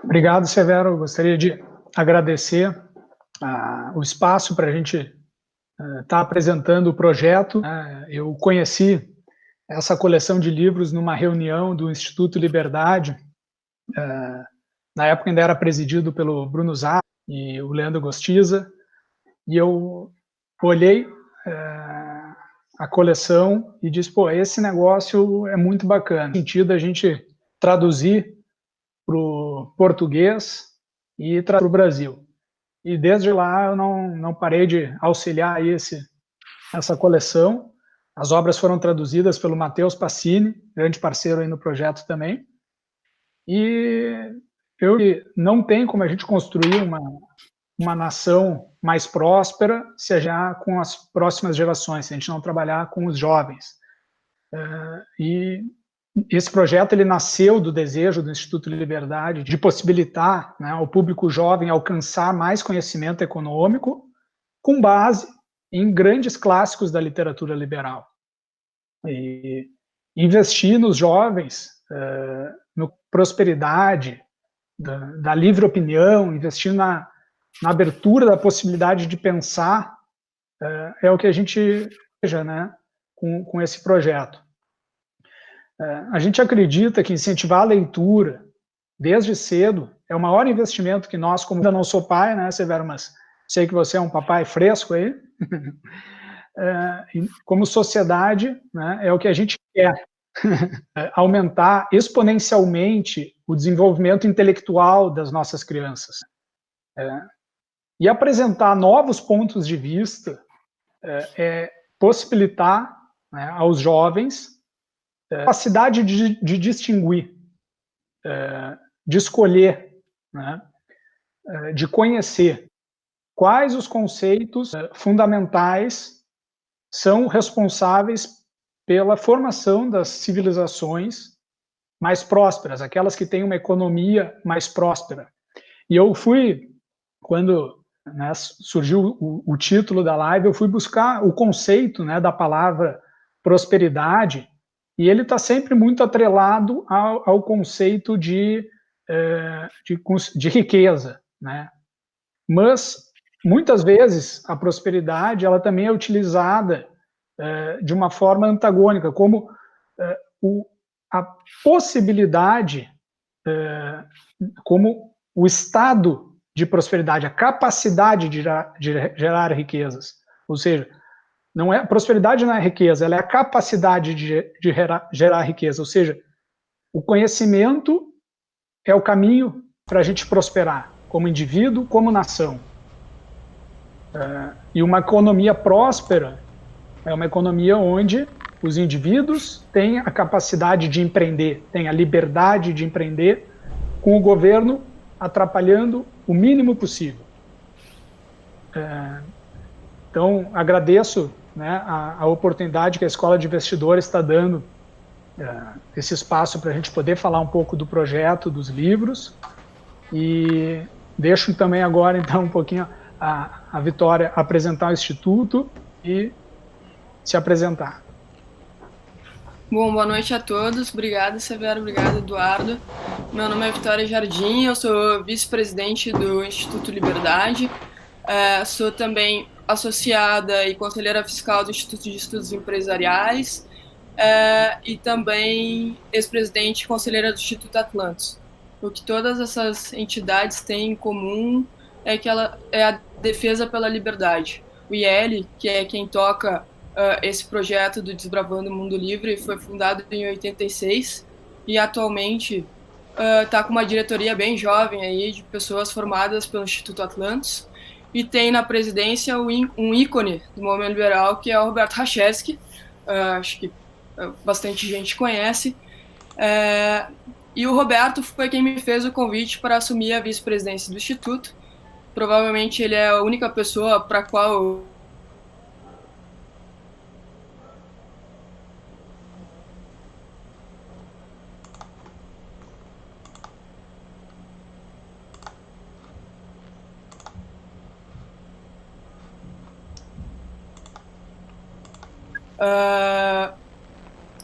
Obrigado, Severo. Eu gostaria de agradecer o espaço para a gente estar apresentando o projeto. Eu conheci essa coleção de livros numa reunião do Instituto Liberdade. Na época ainda era presidido pelo Bruno Zara e o Leandro Gostiza, e eu olhei a coleção e disse, pô, esse negócio é muito bacana. No sentido a gente traduzir para o português e para o Brasil. E desde lá eu não parei de auxiliar aí essa coleção. As obras foram traduzidas pelo Matheus Passini, grande parceiro aí no projeto também. E eu não tem como a gente construir uma nação mais próspera se já com as próximas gerações, se a gente não trabalhar com os jovens. E esse projeto ele nasceu do desejo do Instituto Liberdade de possibilitar, né, ao público jovem alcançar mais conhecimento econômico com base em grandes clássicos da literatura liberal. E investir nos jovens, no prosperidade, da livre opinião, investir na abertura da possibilidade de pensar, é o que a gente veja, né, com esse projeto. A gente acredita que incentivar a leitura desde cedo é o maior investimento que nós, como ainda não sou pai, né, Severo, mas sei que você é um papai fresco aí, como sociedade, né, é o que a gente quer, aumentar exponencialmente o desenvolvimento intelectual das nossas crianças. E apresentar novos pontos de vista possibilitar, né, aos jovens a capacidade de distinguir, de escolher, né, de conhecer quais os conceitos fundamentais são responsáveis pela formação das civilizações mais prósperas, aquelas que têm uma economia mais próspera. E eu fui, quando, né, surgiu o título da live, eu fui buscar o conceito, né, da palavra prosperidade, e ele está sempre muito atrelado ao conceito de riqueza, né? Mas muitas vezes a prosperidade ela também é utilizada de uma forma antagônica, como a possibilidade, como o estado de prosperidade, a capacidade de gerar riquezas. Ou seja, prosperidade não é riqueza, ela é a capacidade de gerar riqueza. Ou seja, o conhecimento é o caminho para a gente prosperar, como indivíduo, como nação. E uma economia próspera é uma economia onde os indivíduos têm a capacidade de empreender, têm a liberdade de empreender, com o governo atrapalhando o mínimo possível. Então, agradeço, né, a oportunidade que a Escola de Investidores está dando, esse espaço para a gente poder falar um pouco do projeto, dos livros, e deixo também agora, então, um pouquinho a Vitória apresentar o Instituto e se apresentar. Bom, boa noite a todos. Obrigada, Severo. Obrigada, Eduardo. Meu nome é Vitória Jardim, eu sou vice-presidente do Instituto Liberdade. Sou também associada e conselheira fiscal do Instituto de Estudos Empresariais e também ex-presidente e conselheira do Instituto Atlantis. O que todas essas entidades têm em comum é que ela é a defesa pela liberdade. O IEL, que é quem toca esse projeto do Desbravando o Mundo Livre, foi fundado em 86 e atualmente está com uma diretoria bem jovem aí, de pessoas formadas pelo Instituto Atlantis, e tem na presidência um ícone do movimento liberal, que é o Roberto Rachesky, acho que bastante gente conhece, e o Roberto foi quem me fez o convite para assumir a vice-presidência do Instituto. Provavelmente ele é a única pessoa para a qual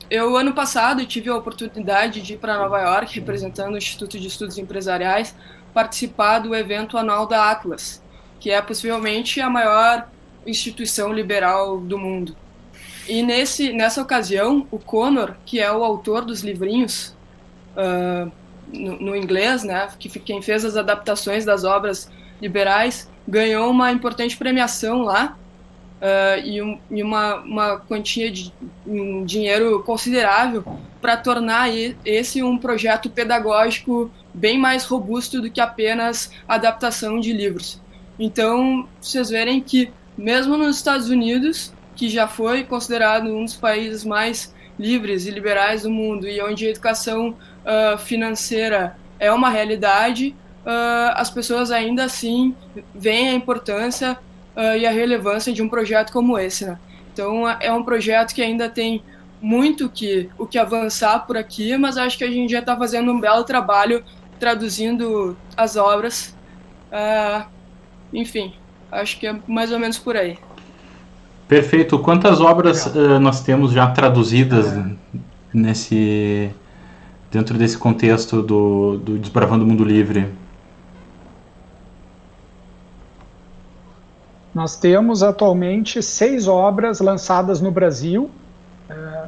Eu, ano passado, tive a oportunidade de ir para Nova York, representando o Instituto de Estudos Empresariais, participar do evento anual da Atlas, que é possivelmente a maior instituição liberal do mundo. E nessa ocasião, o Conor, que é o autor dos livrinhos no inglês, né, quem fez as adaptações das obras liberais, ganhou uma importante premiação lá, e uma quantia de um dinheiro considerável para tornar esse um projeto pedagógico bem mais robusto do que apenas adaptação de livros. Então, vocês verem que, mesmo nos Estados Unidos, que já foi considerado um dos países mais livres e liberais do mundo e onde a educação financeira é uma realidade, as pessoas ainda assim veem a importância e a relevância de um projeto como esse, né? Então, é um projeto que ainda tem muito o que avançar por aqui, mas acho que a gente já está fazendo um belo trabalho traduzindo as obras. Enfim, acho que é mais ou menos por aí. Perfeito. Quantas obras nós temos já traduzidas dentro desse contexto do Desbravando o Mundo Livre? Nós temos atualmente 6 obras lançadas no Brasil,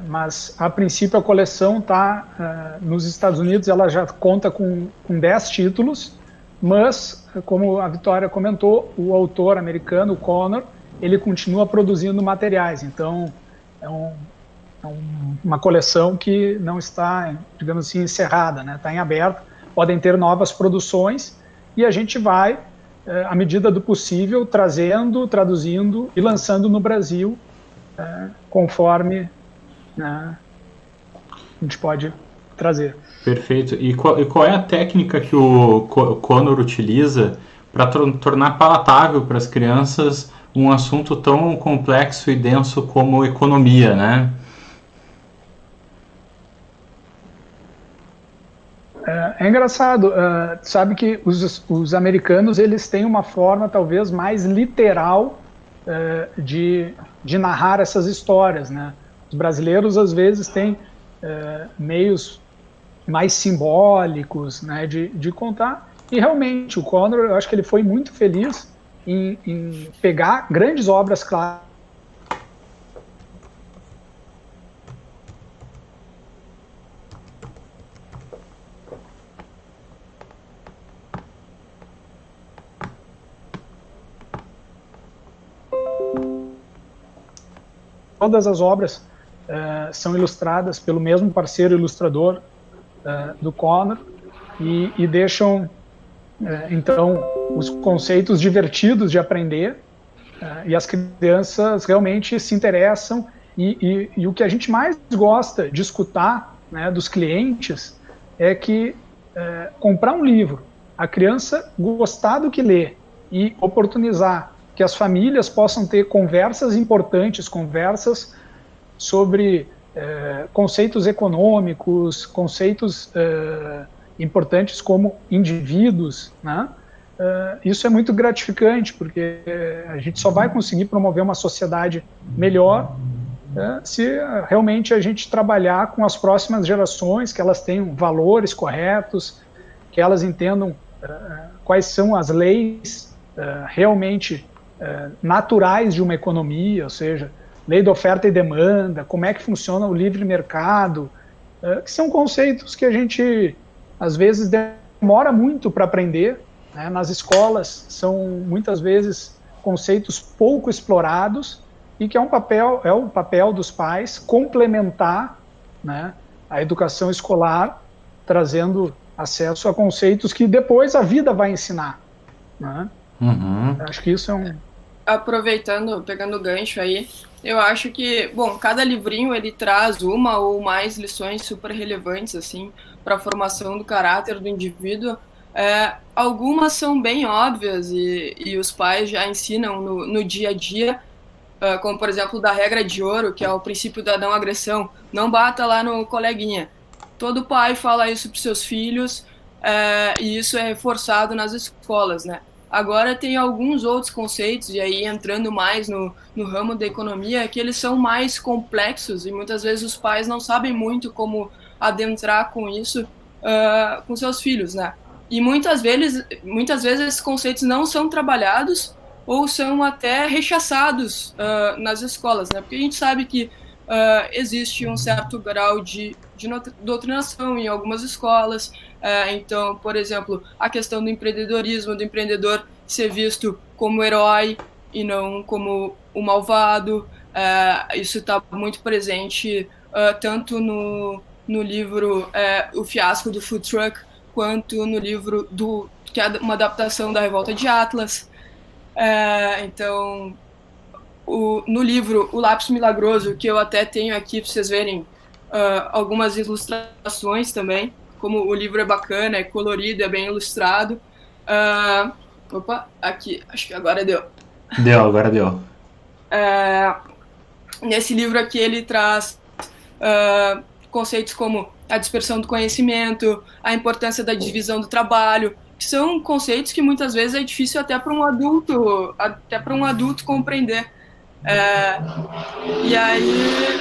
mas a princípio a coleção está nos Estados Unidos, ela já conta com 10 títulos, mas, como a Vitória comentou, o autor americano, o Conor, ele continua produzindo materiais, então é uma coleção que não está, digamos assim, encerrada, né? Está em aberto, podem ter novas produções e a gente vai, à medida do possível, traduzindo e lançando no Brasil, conforme a gente pode trazer. Perfeito. E qual é a técnica que o Conor utiliza para tornar palatável para as crianças um assunto tão complexo e denso como economia, né? É engraçado, sabe que os americanos eles têm uma forma talvez mais literal de narrar essas histórias, né? Os brasileiros às vezes têm meios mais simbólicos, né, de contar, e realmente o Conor, eu acho que ele foi muito feliz em pegar grandes obras clássicas. Todas as obras são ilustradas pelo mesmo parceiro ilustrador do Conor e deixam, então, os conceitos divertidos de aprender e as crianças realmente se interessam e o que a gente mais gosta de escutar, né, dos clientes é que comprar um livro, a criança gostar do que lê e oportunizar que as famílias possam ter conversas importantes, conversas sobre conceitos econômicos, conceitos importantes como indivíduos, né? Isso é muito gratificante, porque a gente só vai conseguir promover uma sociedade melhor se realmente a gente trabalhar com as próximas gerações, que elas tenham valores corretos, que elas entendam quais são as leis realmente naturais de uma economia, ou seja, lei da oferta e demanda, como é que funciona o livre mercado, que são conceitos que a gente, às vezes, demora muito para aprender, né? Nas escolas são, muitas vezes, conceitos pouco explorados e que é o papel dos pais complementar, né, a educação escolar, trazendo acesso a conceitos que depois a vida vai ensinar, né? Uhum. Acho que isso é um... Aproveitando, pegando o gancho aí, eu acho que, bom, cada livrinho ele traz uma ou mais lições super relevantes, assim, para a formação do caráter do indivíduo. Algumas são bem óbvias e os pais já ensinam no dia a dia, como, por exemplo, da regra de ouro, que é o princípio da não agressão. Não bata lá no coleguinha. Todo pai fala isso para os seus filhos, e isso é reforçado nas escolas, né? Agora tem alguns outros conceitos, e aí entrando mais no ramo da economia, que eles são mais complexos e muitas vezes os pais não sabem muito como adentrar com isso com seus filhos, né? E muitas vezes esses conceitos não são trabalhados ou são até rechaçados nas escolas, né? Porque a gente sabe que existe um certo grau de doutrinação em algumas escolas. Então, por exemplo, a questão do empreendedorismo, do empreendedor ser visto como herói e não como o malvado. Isso está muito presente tanto no livro O Fiasco do Food Truck, quanto no livro que é uma adaptação da Revolta de Atlas. Então, no livro O Lápis Milagroso, que eu até tenho aqui para vocês verem algumas ilustrações também, como o livro é bacana, é colorido, é bem ilustrado. Aqui, acho que agora deu. Agora deu. Nesse livro aqui ele traz conceitos como a dispersão do conhecimento, a importância da divisão do trabalho, que são conceitos que muitas vezes é difícil até para um adulto compreender. E aí,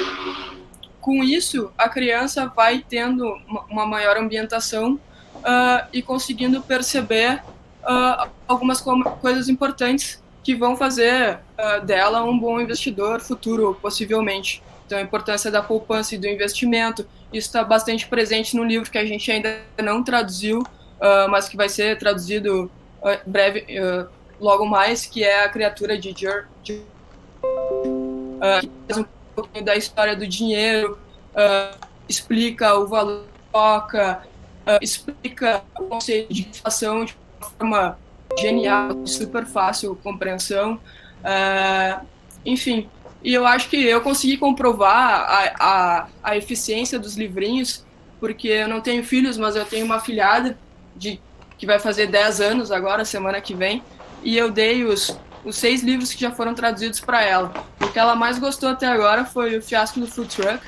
com isso, a criança vai tendo uma maior ambientação e conseguindo perceber algumas coisas importantes que vão fazer dela um bom investidor futuro, possivelmente. Então, a importância da poupança e do investimento, isso está bastante presente no livro que a gente ainda não traduziu, mas que vai ser traduzido breve, logo mais, que é A Criatura de George, que faz um pouquinho da história do dinheiro, explica o valor da troca, explica o conceito de inflação de uma forma genial, super fácil compreensão, enfim. E eu acho que eu consegui comprovar a eficiência dos livrinhos, porque eu não tenho filhos, mas eu tenho uma afilhada que vai fazer 10 anos agora, semana que vem, e eu dei os 6 livros que já foram traduzidos para ela. O que ela mais gostou até agora foi O Fiasco do Food Truck,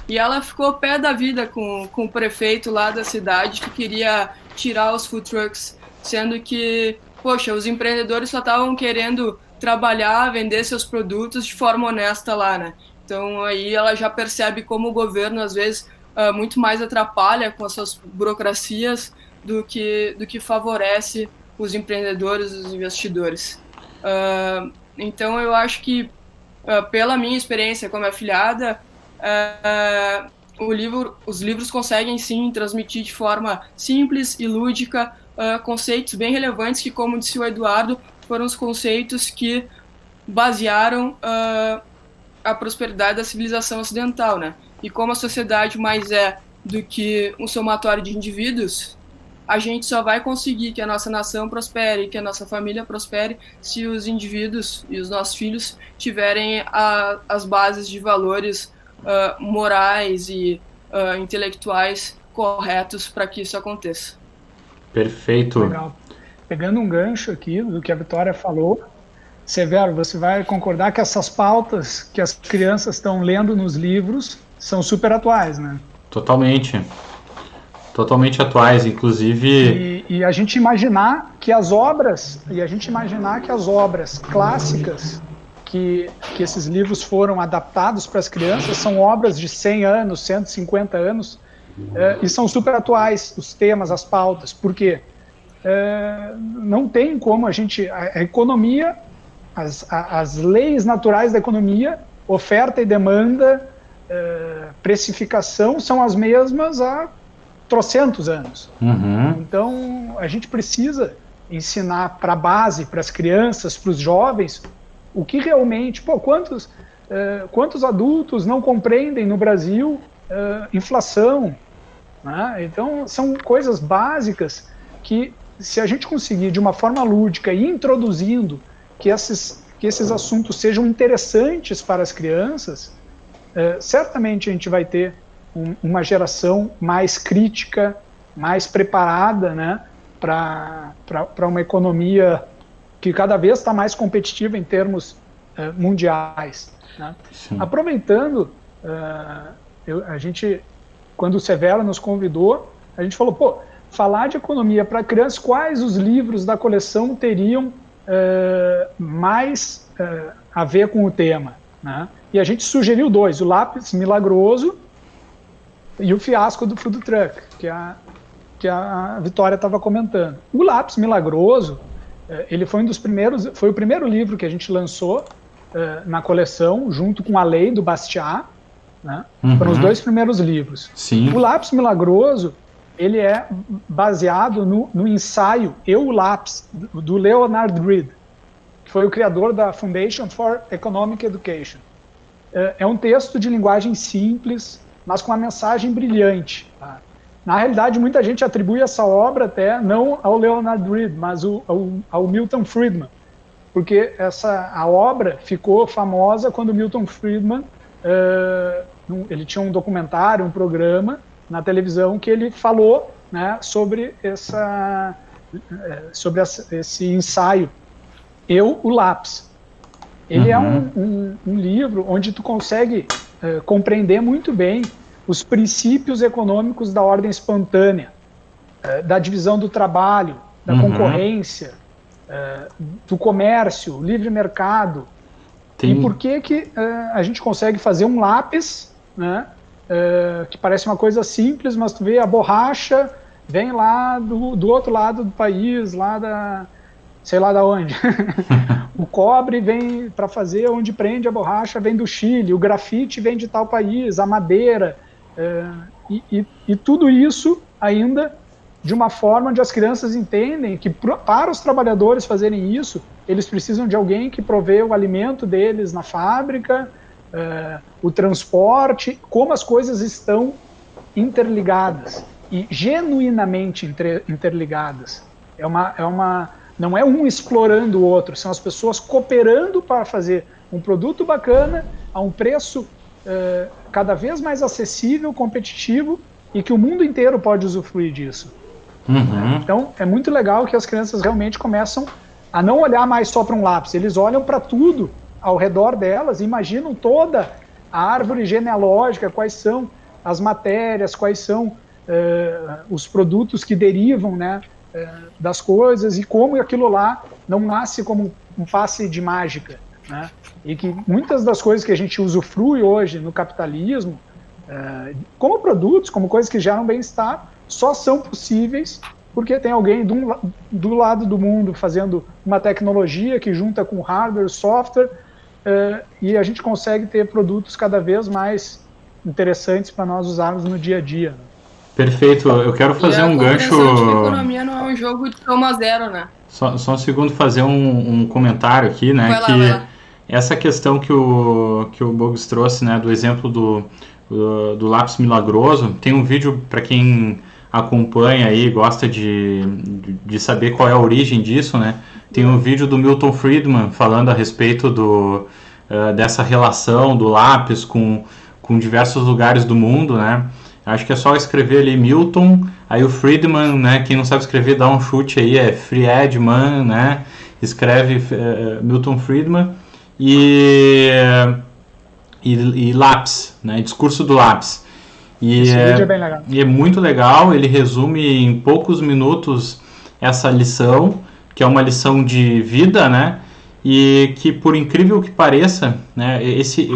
e ela ficou pé da vida com o prefeito lá da cidade que queria tirar os food trucks, sendo que, poxa, os empreendedores só estavam querendo trabalhar, vender seus produtos de forma honesta lá, né? Então aí ela já percebe como o governo às vezes muito mais atrapalha com as suas burocracias do que favorece os empreendedores, os investidores. Então eu acho que pela minha experiência como afiliada, os livros conseguem sim transmitir de forma simples e lúdica conceitos bem relevantes que, como disse o Eduardo, foram os conceitos que basearam a prosperidade da civilização ocidental, né? E como a sociedade mais é do que um somatório de indivíduos, a gente só vai conseguir que a nossa nação prospere, que a nossa família prospere, se os indivíduos e os nossos filhos tiverem as bases de valores morais e intelectuais corretos para que isso aconteça. Perfeito. Legal. Pegando um gancho aqui do que a Vitória falou, Severo, você vai concordar que essas pautas que as crianças estão lendo nos livros são super atuais, né? Totalmente atuais, inclusive. E a gente imaginar que as obras clássicas que esses livros foram adaptados para as crianças são obras de 100 anos, 150 anos, e são super atuais os temas, as pautas. Por quê? Não tem como a economia, as leis naturais da economia, oferta e demanda, precificação, são as mesmas há trocentos anos. Então a gente precisa ensinar para a base, para as crianças, para os jovens, o que realmente, quantos adultos não compreendem no Brasil inflação, né? Então são coisas básicas que, se a gente conseguir de uma forma lúdica e introduzindo que esses assuntos sejam interessantes para as crianças, certamente a gente vai ter uma geração mais crítica, mais preparada, né, para uma economia que cada vez está mais competitiva em termos mundiais, né? Aproveitando, a gente, quando o Severo nos convidou, a gente falou, falar de economia para crianças, quais os livros da coleção teriam mais a ver com o tema, né? E a gente sugeriu 2, o Lápis Milagroso e o Fiasco do Food Truck, que a Vitória estava comentando. O Lápis Milagroso, ele foi foi o primeiro livro que a gente lançou na coleção, junto com A Lei, do Bastiat, né? Foram os 2 primeiros livros. Sim. O Lápis Milagroso, ele é baseado no ensaio Eu, o Lápis, do Leonard Read, que foi o criador da Foundation for Economic Education. É um texto de linguagem simples, mas com uma mensagem brilhante. Tá? Na realidade, muita gente atribui essa obra até não ao Leonard Read, mas ao Milton Friedman, porque a obra ficou famosa quando Milton Friedman ele tinha um documentário, um programa na televisão que ele falou, né, sobre esse ensaio, Eu, o Lápis. Ele é um livro onde tu consegue compreender muito bem os princípios econômicos da ordem espontânea, da divisão do trabalho, da concorrência, do comércio, livre mercado. E por que a gente consegue fazer um lápis, né, que parece uma coisa simples, mas tu vê a borracha vem lá do outro lado do país, lá da... sei lá da onde. O cobre vem para fazer onde prende a borracha, vem do Chile, o grafite vem de tal país, a madeira, e tudo isso ainda de uma forma onde as crianças entendem que para os trabalhadores fazerem isso, eles precisam de alguém que provê o alimento deles na fábrica, o transporte, como as coisas estão interligadas e genuinamente interligadas. Não é um explorando o outro, são as pessoas cooperando para fazer um produto bacana a um preço cada vez mais acessível, competitivo, e que o mundo inteiro pode usufruir disso. Então, é muito legal que as crianças realmente começam a não olhar mais só para um lápis, eles olham para tudo ao redor delas, imaginam toda a árvore genealógica, quais são as matérias, quais são os produtos que derivam, né, das coisas, e como aquilo lá não nasce como um passe de mágica, né? E que muitas das coisas que a gente usufrui hoje no capitalismo, como produtos, como coisas que geram bem-estar, só são possíveis porque tem alguém do lado do mundo fazendo uma tecnologia que junta com hardware, software, e a gente consegue ter produtos cada vez mais interessantes para nós usarmos no dia a dia. Perfeito, eu quero fazer um gancho... A economia não é um jogo de soma zero, né? Só um segundo, fazer um comentário aqui, né? Vai lá. Essa questão que o Bogus trouxe, né, do exemplo do lápis milagroso, tem um vídeo para quem acompanha aí, gosta de saber qual é a origem disso, né? Tem um vídeo do Milton Friedman falando a respeito dessa relação do lápis com diversos lugares do mundo, né? Acho que é só escrever ali Milton, aí o Friedman, né? Quem não sabe escrever, dá um chute aí, é Friedman, né? Escreve Milton Friedman e lápis, né? Discurso do lápis. Esse vídeo é bem legal. E é muito legal, ele resume em poucos minutos essa lição, que é uma lição de vida, né? E que, por incrível que pareça, né, esse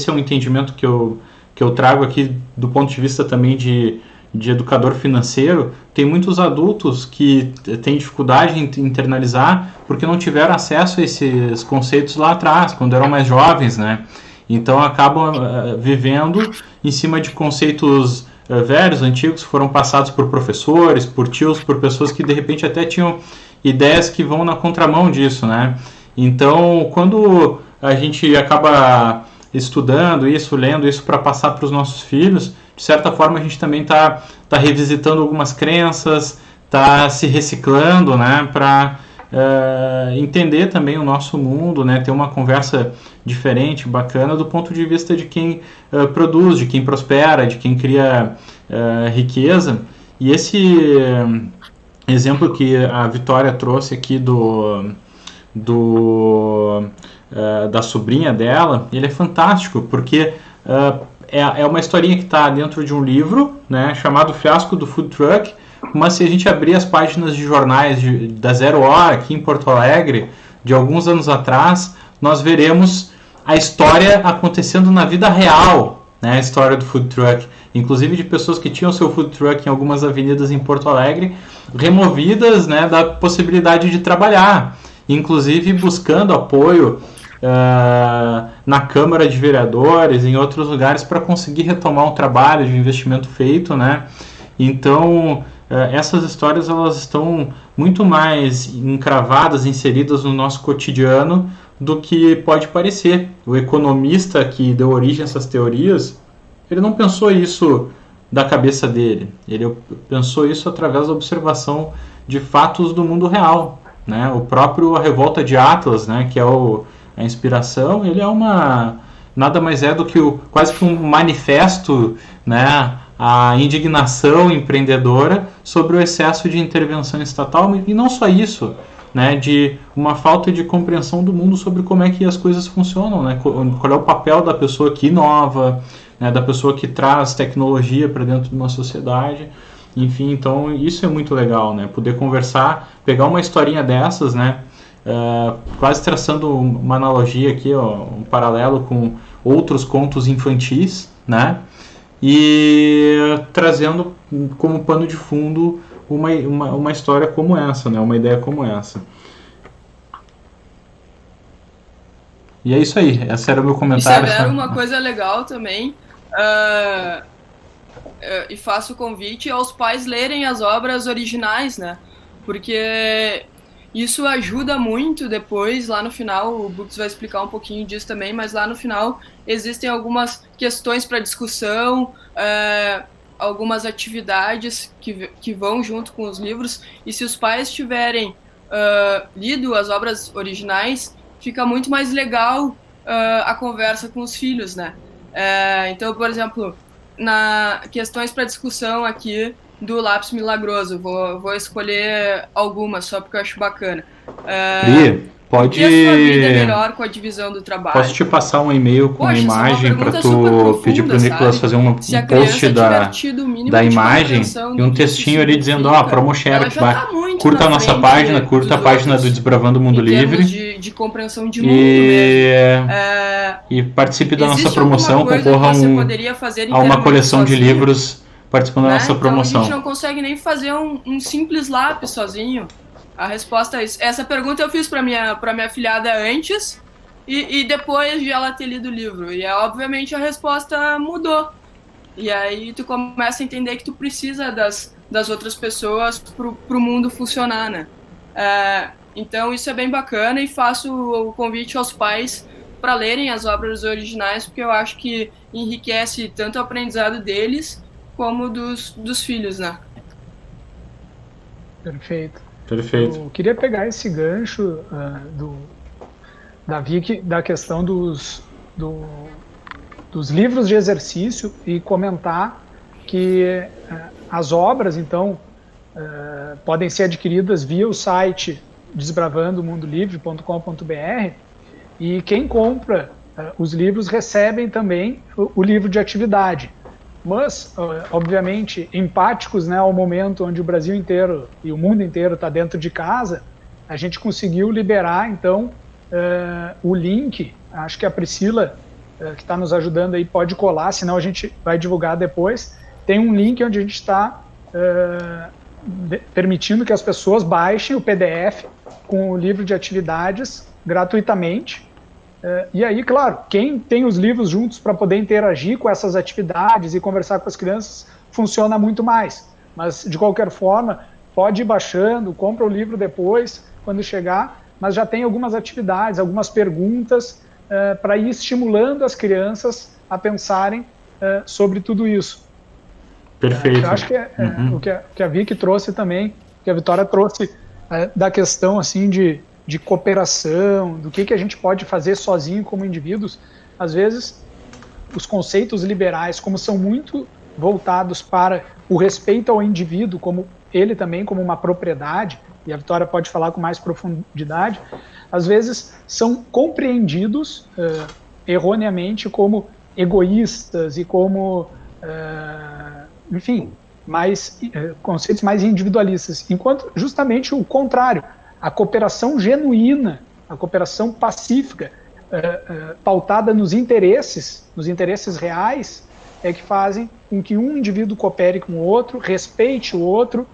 é um entendimento que eu trago aqui do ponto de vista também de educador financeiro. Tem muitos adultos que têm dificuldade em internalizar porque não tiveram acesso a esses conceitos lá atrás, quando eram mais jovens, né? Então acabam vivendo em cima de conceitos velhos, antigos, que foram passados por professores, por tios, por pessoas que de repente até tinham ideias que vão na contramão disso, né? Então, quando a gente acaba estudando isso, lendo isso para passar para os nossos filhos, de certa forma a gente também está revisitando algumas crenças, está se reciclando, né, para entender também o nosso mundo, né, ter uma conversa diferente, bacana, do ponto de vista de quem produz, de quem prospera, de quem cria riqueza. E esse exemplo que a Vitória trouxe aqui da sobrinha dela, ele é fantástico, porque é uma historinha que está dentro de um livro, né, chamado Fiasco do Food Truck, mas se a gente abrir as páginas de jornais da Zero Hora aqui em Porto Alegre, de alguns anos atrás, nós veremos a história acontecendo na vida real, né? A história do food truck, inclusive de pessoas que tinham seu food truck em algumas avenidas em Porto Alegre, removidas, né, da possibilidade de trabalhar, inclusive buscando apoio na Câmara de Vereadores, em outros lugares, para conseguir retomar um trabalho de investimento feito, né? Então, essas histórias elas estão muito mais encravadas, inseridas no nosso cotidiano do que pode parecer. O economista que deu origem a essas teorias, ele não pensou isso da cabeça dele, ele pensou isso através da observação de fatos do mundo real, né? O próprio A Revolta de Atlas, né, que é a inspiração, ele é nada mais é do que quase que um manifesto, né, a indignação empreendedora sobre o excesso de intervenção estatal, e não só isso, né, de uma falta de compreensão do mundo sobre como é que as coisas funcionam, né, qual é o papel da pessoa que inova, né, da pessoa que traz tecnologia para dentro de uma sociedade. Enfim, então isso é muito legal, né, poder conversar, pegar uma historinha dessas, né, quase traçando uma analogia aqui, ó, um paralelo com outros contos infantis, né, e trazendo como pano de fundo uma história como essa, né, uma ideia como essa. E é isso aí, esse era o meu comentário. Severo, uma coisa legal também, e faço o convite aos pais lerem as obras originais, né, porque isso ajuda muito depois, lá no final, o Books vai explicar um pouquinho disso também, mas lá no final existem algumas questões para discussão, algumas atividades que vão junto com os livros, e se os pais tiverem lido as obras originais, fica muito mais legal a conversa com os filhos, né? Então, por exemplo, na questões para discussão aqui do Lápis Milagroso, vou escolher algumas só porque eu acho bacana. Pode... E a sua vida melhor com a divisão do trabalho? Posso te passar um e-mail com uma imagem para tu pedir para o Nicolas fazer um post da imagem e um textinho ali dizendo, promoshare, curta a nossa página, curta a página do Desbravando o Mundo Livre de compreensão de mundo mesmo. E participe da nossa promoção, concorra a uma coleção de livros participando da nossa promoção. Então a gente não consegue nem fazer um simples lápis sozinho. A resposta é isso. Essa pergunta eu fiz para minha filhada antes e depois de ela ter lido o livro. E obviamente a resposta mudou. E aí tu começa a entender que tu precisa das outras pessoas pro mundo funcionar, né? Então isso é bem bacana, e faço o convite aos pais para lerem as obras originais, porque eu acho que enriquece tanto o aprendizado deles como dos filhos, né? Perfeito. Eu queria pegar esse gancho da Vicky, da questão dos livros de exercício, e comentar que as obras, então, podem ser adquiridas via o site desbravandomundolivre.com.br, e quem compra os livros recebem também o livro de atividade. Mas, obviamente, empáticos, né, ao momento onde o Brasil inteiro e o mundo inteiro está dentro de casa, a gente conseguiu liberar, então, o link. Acho que a Priscila, que está nos ajudando aí, pode colar, senão a gente vai divulgar depois. Tem um link onde a gente está permitindo que as pessoas baixem o PDF com o livro de atividades gratuitamente. E aí, claro, quem tem os livros juntos para poder interagir com essas atividades e conversar com as crianças, funciona muito mais. Mas, de qualquer forma, pode ir baixando, compra o livro depois, quando chegar, mas já tem algumas atividades, algumas perguntas para ir estimulando as crianças a pensarem sobre tudo isso. Perfeito. Eu acho que o que a Vicky trouxe também, que a Vitória trouxe, da questão assim de cooperação, do que a gente pode fazer sozinho como indivíduos. Às vezes, os conceitos liberais, como são muito voltados para o respeito ao indivíduo, como ele também como uma propriedade, e a Vitória pode falar com mais profundidade, às vezes são compreendidos erroneamente como egoístas e como, enfim, conceitos mais individualistas, enquanto justamente o contrário, a cooperação genuína, a cooperação pacífica, pautada nos interesses reais, é que fazem com que um indivíduo coopere com o outro, respeite o outro,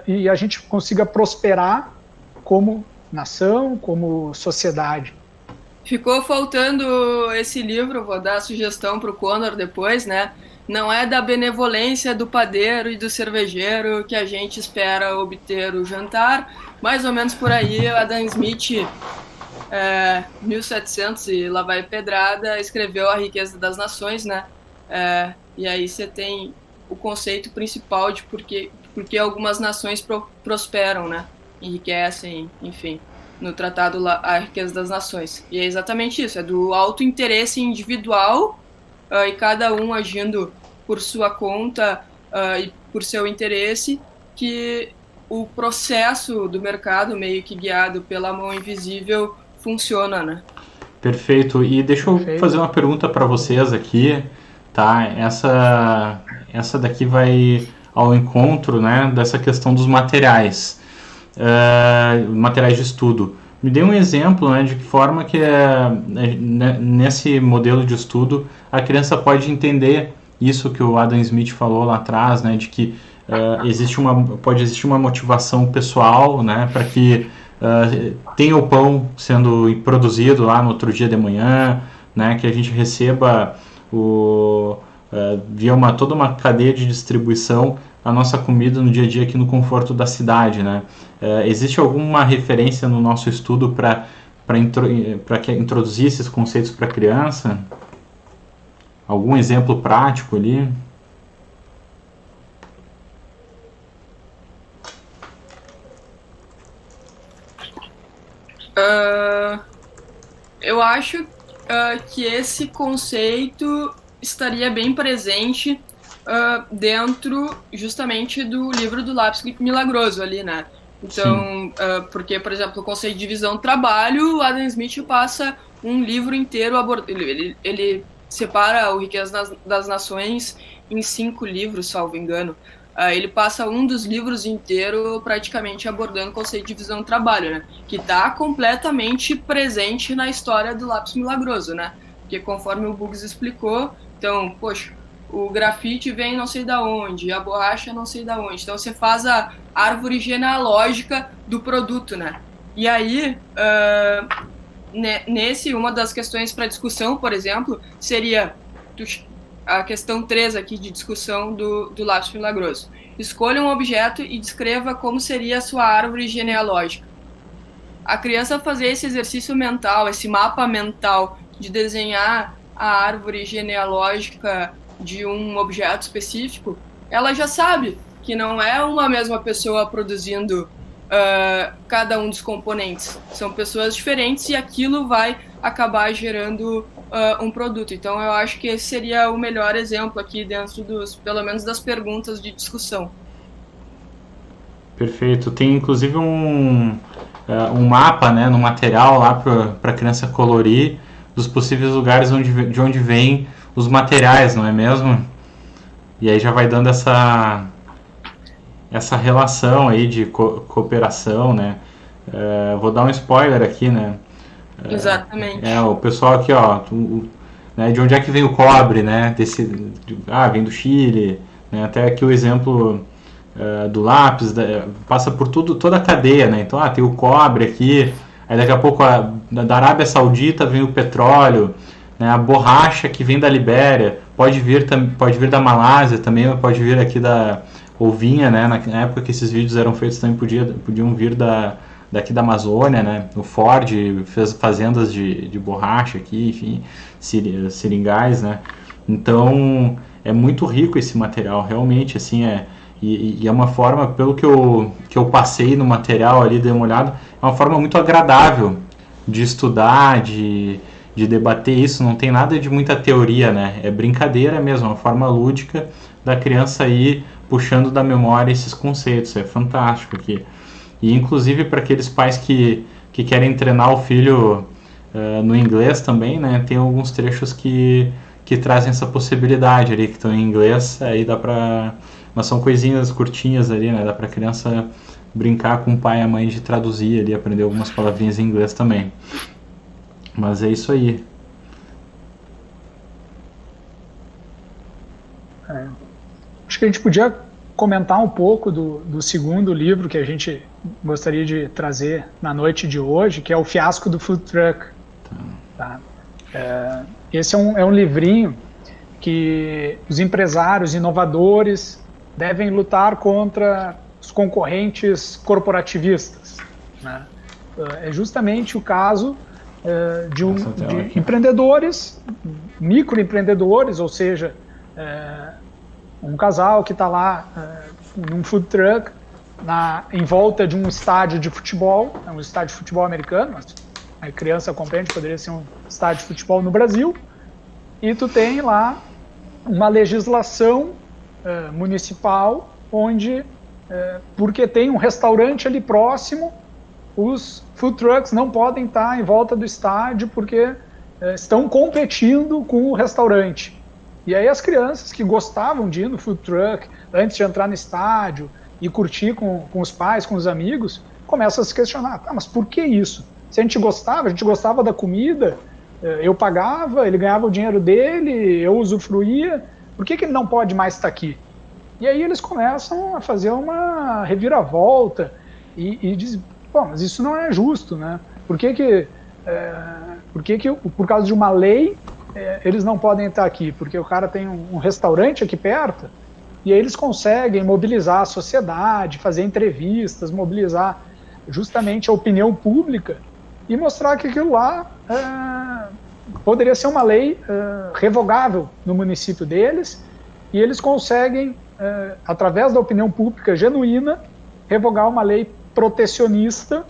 e a gente consiga prosperar como nação, como sociedade. Ficou faltando esse livro, vou dar a sugestão para o Conor depois, né? Não é da benevolência do padeiro e do cervejeiro que a gente espera obter o jantar, mais ou menos por aí. Adam Smith, 1700 e lá vai pedrada, escreveu A Riqueza das Nações, né? E aí você tem o conceito principal de porque algumas nações prosperam, né? Enriquecem, enfim, no tratado A Riqueza das Nações. E é exatamente isso, é do auto-interesse individual, e cada um agindo por sua conta e por seu interesse, que o processo do mercado, meio que guiado pela mão invisível, funciona, né? Perfeito. E deixa eu fazer uma pergunta para vocês aqui, tá? Essa daqui vai ao encontro, né, dessa questão dos materiais, materiais de estudo. Me dê um exemplo, né, de que forma que nesse modelo de estudo a criança pode entender isso que o Adam Smith falou lá atrás, né, de que pode existir uma motivação pessoal, né, para que tenha o pão sendo produzido lá no outro dia de manhã, né, que a gente receba via toda uma cadeia de distribuição a nossa comida no dia a dia aqui no conforto da cidade, né? Existe alguma referência no nosso estudo para introduzir esses conceitos para a criança? Algum exemplo prático ali? Eu acho que esse conceito estaria bem presente dentro justamente do livro do Lápis Milagroso ali, né? Então, porque, por exemplo, o conceito de divisão do trabalho, o Adam Smith passa um livro inteiro ele separa o Riqueza das Nações em 5 livros, salvo engano. Ele passa um dos livros inteiro praticamente abordando o conceito de divisão do trabalho, né? Que está completamente presente na história do Lápis Milagroso, né? Porque conforme o Bugs explicou, então, poxa, o grafite vem não sei da onde, a borracha não sei da onde. Então você faz a árvore genealógica do produto, né? E aí, uma das questões para discussão, por exemplo, seria a questão 3 aqui de discussão do Lápis Milagroso. Escolha um objeto e descreva como seria a sua árvore genealógica. A criança fazer esse exercício mental, esse mapa mental de desenhar a árvore genealógica de um objeto específico, ela já sabe que não é uma mesma pessoa produzindo cada um dos componentes. São pessoas diferentes e aquilo vai acabar gerando um produto. Então eu acho que esse seria o melhor exemplo aqui dentro pelo menos das perguntas de discussão. Perfeito. Tem inclusive um mapa, né, no material lá para a criança colorir dos possíveis lugares de onde vêm os materiais, não é mesmo? E aí já vai dando essa relação aí de cooperação, né? Vou dar um spoiler aqui, né? Exatamente. O pessoal aqui, ó, né, de onde é que vem o cobre, né? Vem do Chile, né? Até aqui o exemplo do lápis, passa por toda a cadeia, né? Então, tem o cobre aqui, aí daqui a pouco da Arábia Saudita vem o petróleo, né? A borracha que vem da Libéria, pode vir da Malásia também, pode vir aqui ou vinha, né? Na época que esses vídeos eram feitos também podiam vir daqui da Amazônia, né? O Ford fez fazendas de borracha aqui, enfim, seringais, né? Então é muito rico esse material, realmente, assim, e é uma forma, pelo que eu passei no material ali, dei uma olhada, é uma forma muito agradável de estudar, de debater isso, não tem nada de muita teoria, né? É brincadeira mesmo, uma forma lúdica da criança ir puxando da memória esses conceitos, é fantástico aqui. E inclusive para aqueles pais que querem treinar o filho no inglês também, né? Tem alguns trechos que trazem essa possibilidade ali, que estão em inglês, aí dá para mas são coisinhas curtinhas ali, né? Dá para a criança brincar com o pai e a mãe de traduzir ali, aprender algumas palavrinhas em inglês também. Mas é isso aí. Acho que a gente podia comentar um pouco do segundo livro que a gente gostaria de trazer na noite de hoje, que é O Fiasco do Food Truck. Tá? Esse é um livrinho que os empresários inovadores devem lutar contra os concorrentes corporativistas, né? É justamente o caso de empreendedores, microempreendedores, ou seja, um casal que está lá num food truck em volta de um estádio de futebol, é um estádio de futebol americano, mas a criança compreende, poderia ser um estádio de futebol no Brasil, e tu tem lá uma legislação municipal onde, porque tem um restaurante ali próximo, os food trucks não podem estar em volta do estádio porque estão competindo com o restaurante. E aí as crianças que gostavam de ir no food truck antes de entrar no estádio e curtir com os pais, com os amigos, começam a se questionar, mas por que isso? Se a gente gostava da comida, eu pagava, ele ganhava o dinheiro dele, eu usufruía, por que ele não pode mais estar aqui? E aí eles começam a fazer uma reviravolta e dizem, pô, mas isso não é justo, né? Por que por causa de uma lei, eles não podem estar aqui? Porque o cara tem um restaurante aqui perto, e aí eles conseguem mobilizar a sociedade, fazer entrevistas, mobilizar justamente a opinião pública e mostrar que aquilo lá poderia ser uma lei revogável no município deles, e eles conseguem, através da opinião pública genuína, revogar uma lei protecionista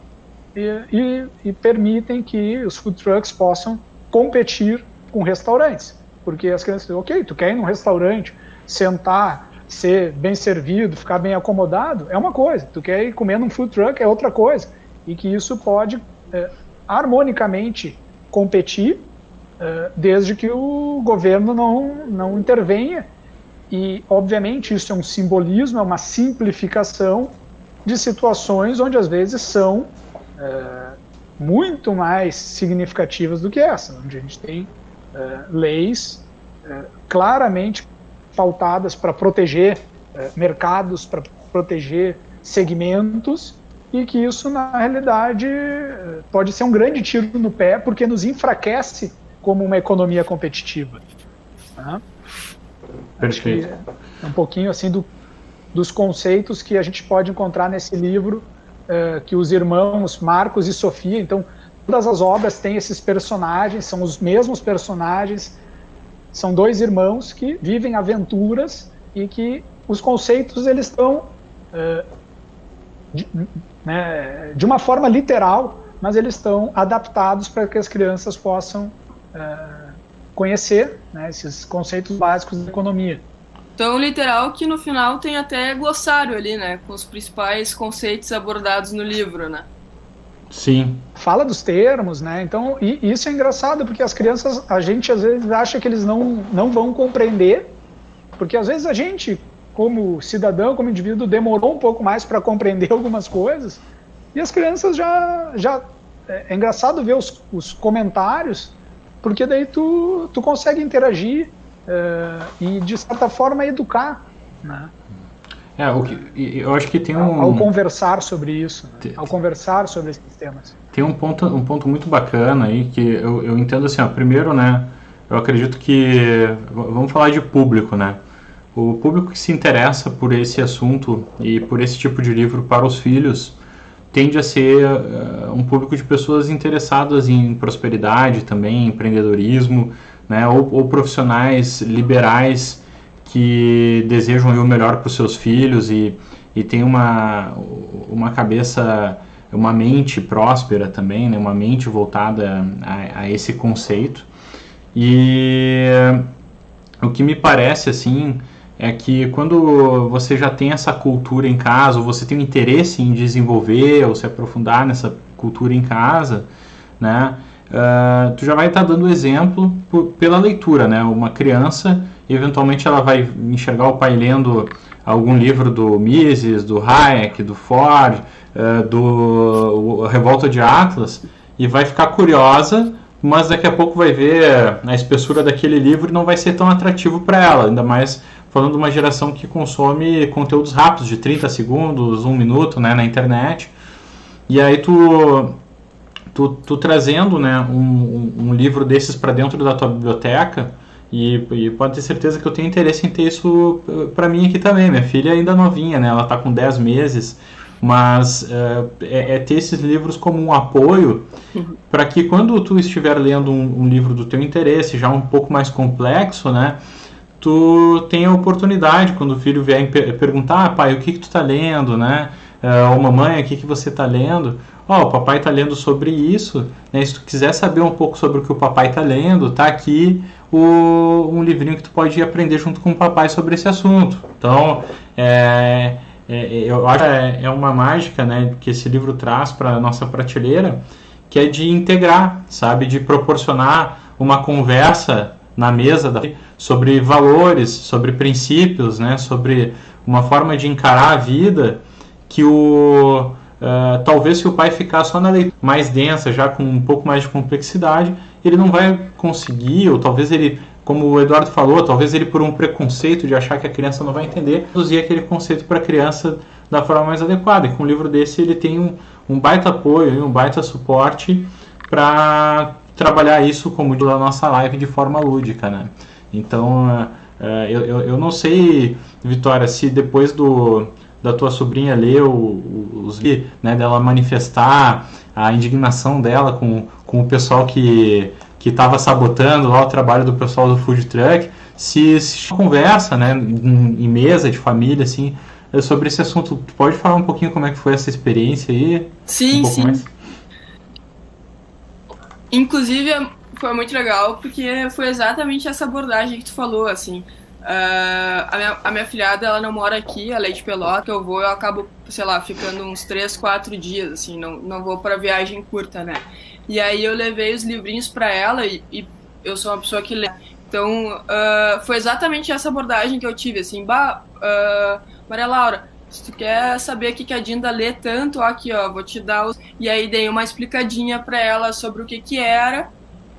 e permitem que os food trucks possam competir com restaurantes. Porque as crianças dizem, ok, tu quer ir num restaurante, sentar, ser bem servido, ficar bem acomodado, é uma coisa. Tu quer ir comer num food truck, é outra coisa. E que isso pode harmonicamente competir, desde que o governo não intervenha. E, obviamente, isso é um simbolismo, é uma simplificação de situações onde, às vezes, são muito mais significativas do que essa, onde a gente tem leis claramente pautadas para proteger mercados, para proteger segmentos, e que isso, na realidade, pode ser um grande tiro no pé, porque nos enfraquece como uma economia competitiva. Tá? Perfeito. Acho que é um pouquinho assim dos conceitos que a gente pode encontrar nesse livro, que os irmãos Marcos e Sofia, então todas as obras têm esses personagens, são os mesmos personagens, são dois irmãos que vivem aventuras e que os conceitos eles estão de uma forma literal, mas eles estão adaptados para que as crianças possam conhecer, né, esses conceitos básicos da economia. Tão literal que no final tem até glossário ali, né, com os principais conceitos abordados no livro, né? Sim. Fala dos termos, né? Então, e isso é engraçado, porque as crianças, a gente às vezes acha que eles não vão compreender, porque às vezes a gente, como cidadão, como indivíduo, demorou um pouco mais para compreender algumas coisas, e as crianças já é engraçado ver os comentários, porque daí tu consegue interagir e, de certa forma, educar, né? Eu acho que tem ao conversar sobre isso, né? Ao conversar sobre esses temas. Tem um ponto muito bacana aí, que eu entendo assim, primeiro, né, eu acredito que, vamos falar de público, né, o público que se interessa por esse assunto e por esse tipo de livro para os filhos tende a ser um público de pessoas interessadas em prosperidade também, empreendedorismo, né, ou profissionais liberais que desejam o melhor para os seus filhos e tem uma cabeça, uma mente próspera também, né, uma mente voltada a esse conceito. E o que me parece assim é que quando você já tem essa cultura em casa, ou você tem um interesse em desenvolver ou se aprofundar nessa cultura em casa, né, tu já vai estar dando exemplo pela leitura, né? Uma criança eventualmente ela vai enxergar o pai lendo algum livro do Mises, do Hayek, do Ford, do Revolta de Atlas, e vai ficar curiosa, mas daqui a pouco vai ver a espessura daquele livro e não vai ser tão atrativo para ela, ainda mais falando de uma geração que consome conteúdos rápidos, de 30 segundos, 1 minuto, né, na internet. E aí tu trazendo, né, um livro desses para dentro da tua biblioteca, e pode ter certeza que eu tenho interesse em ter isso para mim aqui também. Minha filha ainda novinha, né, ela está com 10 meses, mas ter esses livros como um apoio para que quando tu estiver lendo um livro do teu interesse, já um pouco mais complexo, né, tu tenha a oportunidade, quando o filho vier perguntar, pai, o que tu está lendo, né, ou mamãe, o que você está lendo? O papai está lendo sobre isso, né? Se tu quiser saber um pouco sobre o que o papai está lendo, tá aqui um livrinho que tu pode aprender junto com o papai sobre esse assunto. Então, eu acho que é uma mágica, né, que esse livro traz para a nossa prateleira, que é de integrar, sabe, de proporcionar uma conversa na mesa sobre valores, sobre princípios, né, sobre uma forma de encarar a vida que talvez se o pai ficar só na leitura mais densa, já com um pouco mais de complexidade, ele não vai conseguir, ou talvez ele, como o Eduardo falou, talvez ele por um preconceito de achar que a criança não vai entender, reduzir aquele conceito para a criança da forma mais adequada. E com um livro desse ele tem um baita apoio, um baita suporte para trabalhar isso, como da nossa live, de forma lúdica, né? Então, eu não sei, Vitória, se depois da tua sobrinha ler né, dela manifestar a indignação dela com o pessoal que estava sabotando lá o trabalho do pessoal do Food Truck, se conversa, né, em mesa de família, assim, sobre esse assunto. Tu pode falar um pouquinho como é que foi essa experiência aí? Sim, sim. Mais? Inclusive, foi muito legal, porque foi exatamente essa abordagem que tu falou, assim. A minha filhada, ela não mora aqui, ela é de Pelotas, eu acabo, sei lá, ficando uns 3, 4 dias, assim, não vou pra viagem curta, né? E aí eu levei os livrinhos pra ela e eu sou uma pessoa que lê. Então, foi exatamente essa abordagem que eu tive, assim, Maria Laura, se tu quer saber o que a Dinda lê tanto, aqui, ó, vou te dar os... E aí dei uma explicadinha pra ela sobre o que era.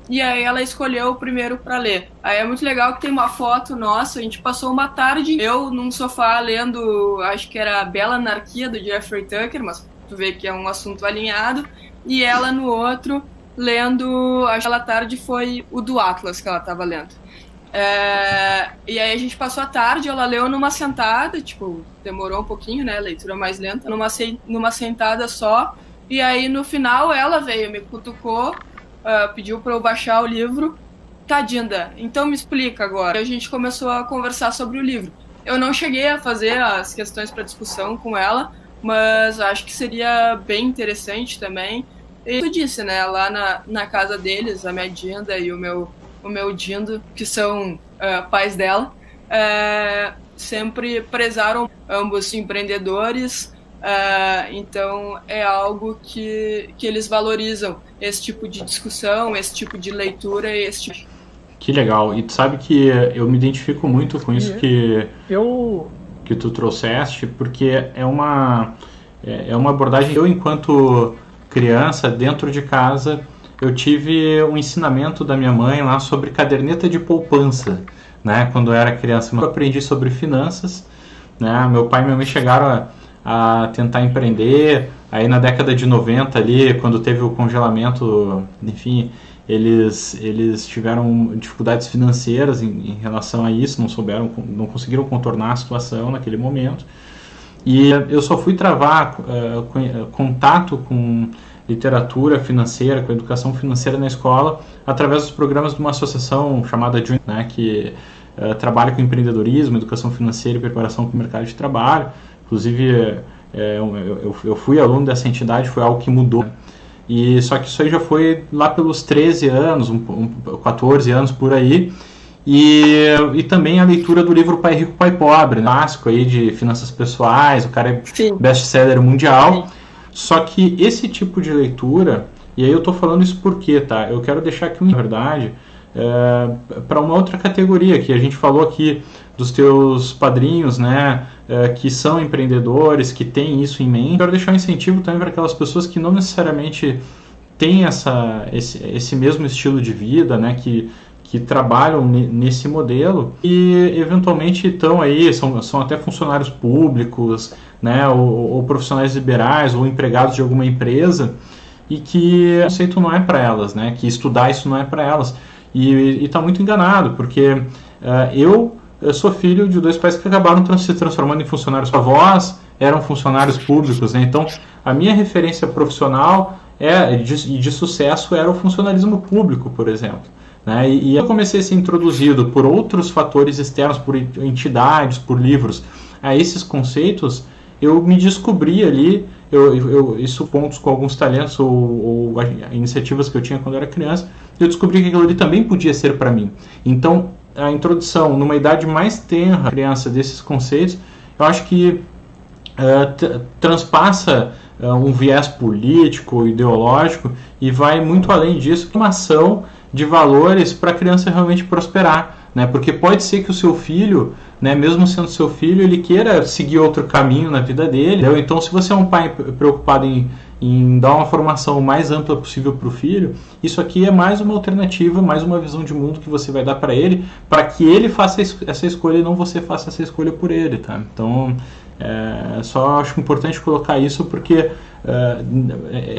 E aí ela escolheu o primeiro para ler. Aí é muito legal que tem uma foto nossa, a gente passou uma tarde, eu num sofá lendo, acho que era a Bela Anarquia, do Jeffrey Tucker, mas tu vê que é um assunto alinhado, e ela no outro, lendo, acho que aquela tarde foi o do Atlas que ela estava lendo. E aí a gente passou a tarde, ela leu numa sentada, tipo, demorou um pouquinho, né, leitura mais lenta, numa sentada só, e aí no final ela veio, me cutucou, pediu para eu baixar o livro. Tá, Dinda, então me explica agora. A gente começou a conversar sobre o livro. Eu não cheguei a fazer as questões para discussão com ela, mas acho que seria bem interessante também. E tu disse, né, lá na casa deles, a minha Dinda e o meu Dindo, que são pais dela, sempre prezaram ambos empreendedores. Então é algo que eles valorizam, esse tipo de discussão, esse tipo de leitura, esse tipo... Que legal, e tu sabe que eu me identifico muito com isso que tu trouxeste, porque é uma abordagem. Eu, enquanto criança, dentro de casa, eu tive um ensinamento da minha mãe lá sobre caderneta de poupança, né? Quando eu era criança, eu aprendi sobre finanças, né? Meu pai e minha mãe chegaram a tentar empreender, aí na década de 90 ali, quando teve o congelamento, enfim, eles tiveram dificuldades financeiras em relação a isso, não conseguiram contornar a situação naquele momento, e eu só fui travar contato com literatura financeira, com educação financeira na escola, através dos programas de uma associação chamada Junior, né, que trabalha com empreendedorismo, educação financeira e preparação para o mercado de trabalho. Inclusive, eu fui aluno dessa entidade, foi algo que mudou. E só que isso aí já foi lá pelos 13 anos, 14 anos por aí. E também a leitura do livro Pai Rico, Pai Pobre, né? Clássico aí de finanças pessoais, o cara é best-seller mundial. Sim. Só que esse tipo de leitura, e aí eu tô falando isso porque, tá? Eu quero deixar aqui, na verdade, para uma outra categoria, que a gente falou aqui dos teus padrinhos, né, que são empreendedores, que têm isso em mente. Quero deixar um incentivo também para aquelas pessoas que não necessariamente têm esse mesmo estilo de vida, né, que trabalham nesse modelo e eventualmente estão aí, são até funcionários públicos, né, ou profissionais liberais, ou empregados de alguma empresa, e que o conceito não é para elas, né, que estudar isso não é para elas. E está muito enganado, porque eu sou filho de 2 pais que acabaram se transformando em funcionários. Avós eram funcionários públicos, né? Então a minha referência profissional de sucesso era o funcionalismo público, por exemplo. Né? E eu comecei a ser introduzido por outros fatores externos, por entidades, por livros, a esses conceitos. Eu me descobri ali, isso pontos com alguns talentos ou iniciativas que eu tinha quando eu era criança, eu descobri que aquilo ali também podia ser para mim. Então, a introdução numa idade mais tenra criança desses conceitos, eu acho que transpassa um viés político, ideológico, e vai muito além disso, uma ação de valores para a criança realmente prosperar, né? Porque pode ser que o seu filho, né, mesmo sendo seu filho, ele queira seguir outro caminho na vida dele. Entendeu? Então, se você é um pai preocupado em dar uma formação mais ampla possível para o filho, isso aqui é mais uma alternativa, mais uma visão de mundo que você vai dar para que ele faça essa escolha e não você faça essa escolha por ele, tá? Então, só acho importante colocar isso porque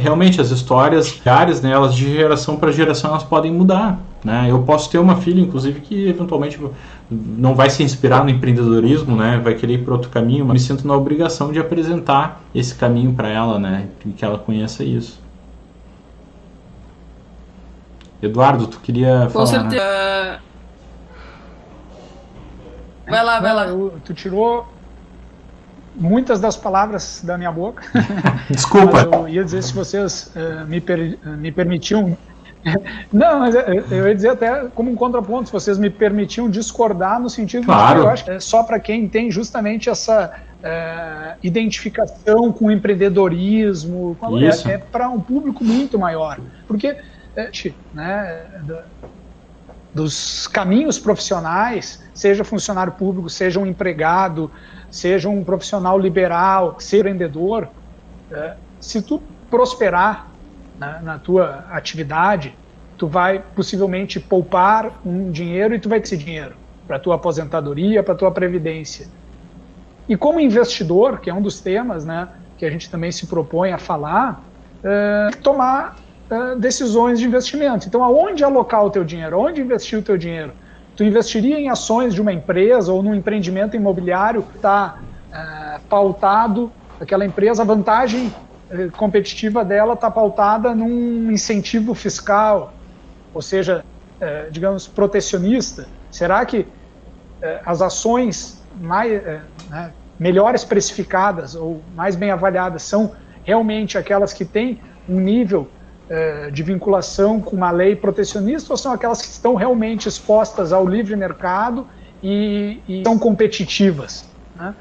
realmente as histórias diárias, né, elas de geração para geração elas podem mudar, né? Eu posso ter uma filha, inclusive, que eventualmente não vai se inspirar no empreendedorismo, né? Vai querer ir para outro caminho, mas me sinto na obrigação de apresentar esse caminho para ela, né? E que ela conheça isso. Eduardo, tu queria falar? Com certeza. Né? Vai lá. Tu tirou muitas das palavras da minha boca. Desculpa. Mas eu ia dizer, se vocês me permitiam... Não, mas eu ia dizer até como um contraponto, se vocês me permitiam discordar no sentido claro. De que eu acho que é só para quem tem justamente essa identificação com o empreendedorismo, é para um público muito maior. Porque, né, dos caminhos profissionais, seja funcionário público, seja um empregado, seja um profissional liberal, seja empreendedor, se tu prosperar na tua atividade, tu vai possivelmente poupar um dinheiro e tu vai ter esse dinheiro para tua aposentadoria, para tua previdência. E como investidor, que é um dos temas, né, que a gente também se propõe a falar, tomar decisões de investimento. Então, aonde alocar o teu dinheiro? Onde investir o teu dinheiro? Tu investiria em ações de uma empresa ou num empreendimento imobiliário que está pautado, aquela empresa, a vantagem competitiva dela está pautada num incentivo fiscal, ou seja, digamos, protecionista. Será que as ações melhores precificadas ou mais bem avaliadas são realmente aquelas que têm um nível de vinculação com uma lei protecionista, ou são aquelas que estão realmente expostas ao livre mercado e são competitivas, né?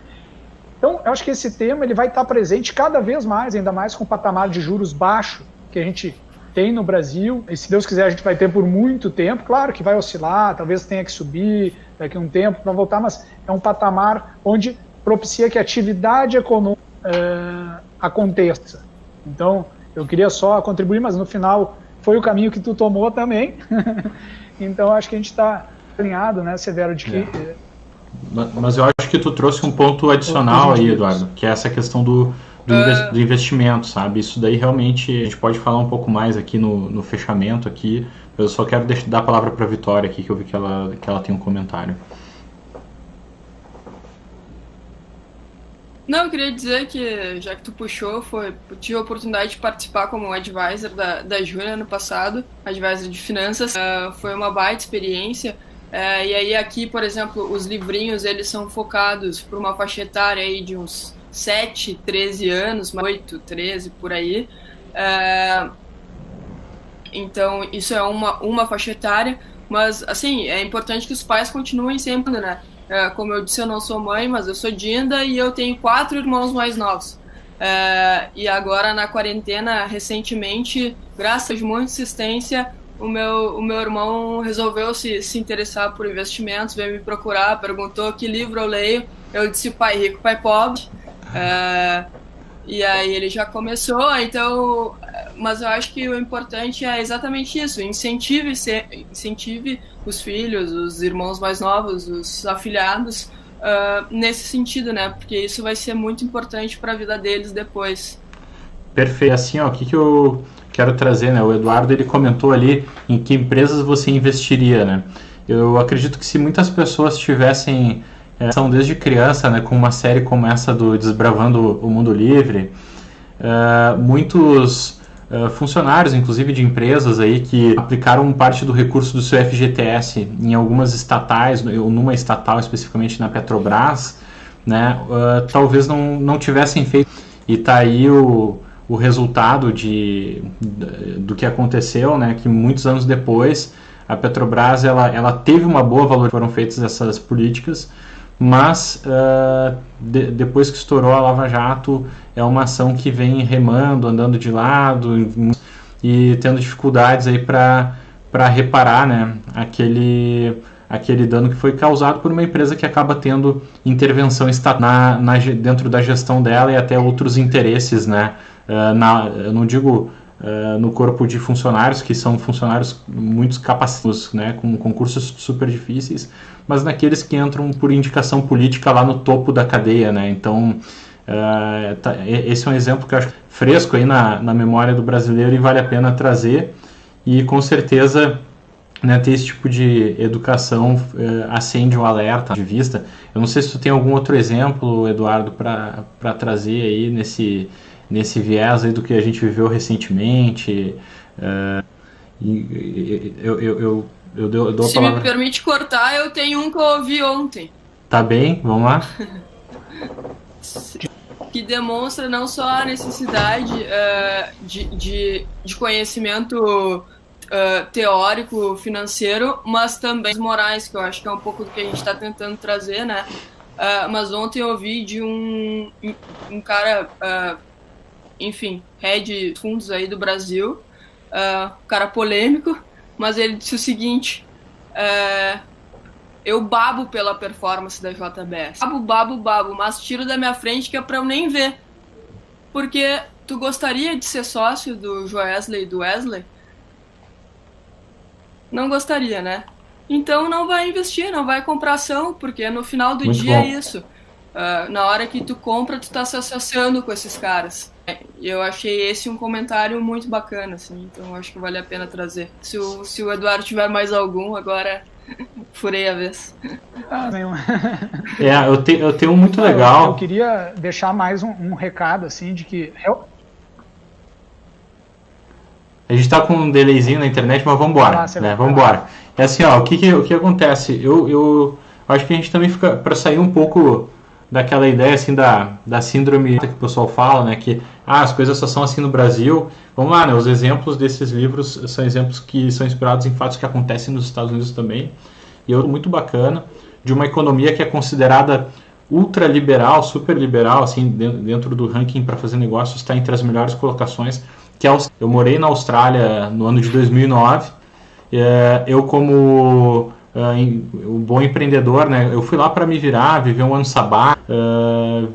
Então, eu acho que esse tema ele vai estar presente cada vez mais, ainda mais com o patamar de juros baixo que a gente tem no Brasil, e se Deus quiser a gente vai ter por muito tempo. Claro que vai oscilar, talvez tenha que subir daqui a um tempo para voltar, mas é um patamar onde propicia que a atividade econômica aconteça. Então, eu queria só contribuir, mas no final foi o caminho que tu tomou também. Então, acho que a gente está alinhado, né, Severo, de que... Mas eu acho que tu trouxe um ponto adicional aí, Eduardo, que é essa questão do investimento, sabe? Isso daí realmente a gente pode falar um pouco mais aqui no fechamento aqui. Eu só quero dar a palavra para a Vitória aqui, que eu vi que ela tem um comentário. Não, eu queria dizer que, já que tu puxou, tive a oportunidade de participar como advisor da Júlia ano passado, advisor de finanças. Foi uma baita experiência. E aí aqui, por exemplo, os livrinhos, eles são focados para uma faixa etária aí de uns 7, 13 anos, 8, 13, por aí. Então, isso é uma faixa etária, mas, assim, é importante que os pais continuem sempre, né? Como eu disse, eu não sou mãe, mas eu sou Dinda e eu tenho 4 irmãos mais novos. E agora, na quarentena, recentemente, graças a muita insistência, o meu irmão resolveu se interessar por investimentos, veio me procurar, perguntou que livro eu leio. Eu disse Pai Rico, Pai Pobre. E aí ele já começou, então... Mas eu acho que o importante é exatamente isso. Incentive os filhos, os irmãos mais novos, os afilhados, nesse sentido, né? Porque isso vai ser muito importante para a vida deles depois. Perfeito. Assim, ó, o que eu quero trazer, né? O Eduardo, ele comentou ali em que empresas você investiria, né? Eu acredito que se muitas pessoas tivessem são desde criança, né, com uma série como essa do Desbravando o Mundo Livre, muitos funcionários, inclusive de empresas aí, que aplicaram parte do recurso do seu FGTS em algumas estatais, ou numa estatal especificamente na Petrobras, né, talvez não tivessem feito. E tá aí o resultado do que aconteceu, né, que muitos anos depois a Petrobras ela teve uma boa valorização, foram feitas essas políticas, mas depois que estourou a Lava Jato, é uma ação que vem remando, andando de lado e tendo dificuldades aí para reparar, né, aquele dano que foi causado por uma empresa que acaba tendo intervenção dentro da gestão dela e até outros interesses, né, eu não digo no corpo de funcionários, que são funcionários muito capacitados, né, com concursos super difíceis, mas naqueles que entram por indicação política lá no topo da cadeia, né? Então, esse é um exemplo que eu acho fresco aí na memória do brasileiro e vale a pena trazer, e com certeza, né, ter esse tipo de educação acende um alerta de vista. Eu não sei se tu tem algum outro exemplo, Eduardo, para trazer aí nesse viés aí do que a gente viveu recentemente. Eu dou Se a palavra. Me permite cortar, eu tenho um que eu ouvi ontem. Tá bem, vamos lá. Que demonstra não só a necessidade de conhecimento teórico, financeiro, mas também morais, que eu acho que é um pouco do que a gente está tentando trazer, né? Mas ontem eu ouvi de um cara, enfim, head fundos aí do Brasil, um cara polêmico, mas ele disse o seguinte: eu babo pela performance da JBS. Babo, mas tiro da minha frente que é pra eu nem ver. Porque tu gostaria de ser sócio do Joesley e do Wesley? Não gostaria, né? Então não vai investir, não vai comprar ação, porque no final do dia é isso. Na hora que tu compra, tu tá se associando com esses caras. Eu achei esse um comentário muito bacana, assim, então acho que vale a pena trazer. Se o Eduardo tiver mais algum, agora furei a vez. Eu tenho um muito legal. Eu queria deixar mais um recado, assim, de que... A gente tá com um delayzinho na internet, mas vamos embora, né? Vamos embora. É assim, ó, o que acontece? Eu acho que a gente também fica, para sair um pouco daquela ideia assim da síndrome que o pessoal fala, né, que as coisas só são assim no Brasil. Vamos lá, né, os exemplos desses livros são exemplos que são inspirados em fatos que acontecem nos Estados Unidos também, e outro muito bacana, de uma economia que é considerada ultraliberal, super liberal, assim, dentro do ranking para fazer negócios, está entre as melhores colocações, que é eu morei na Austrália no ano de 2009, eu como um bom empreendedor, né? Eu fui lá para me virar, viver um ano sabático,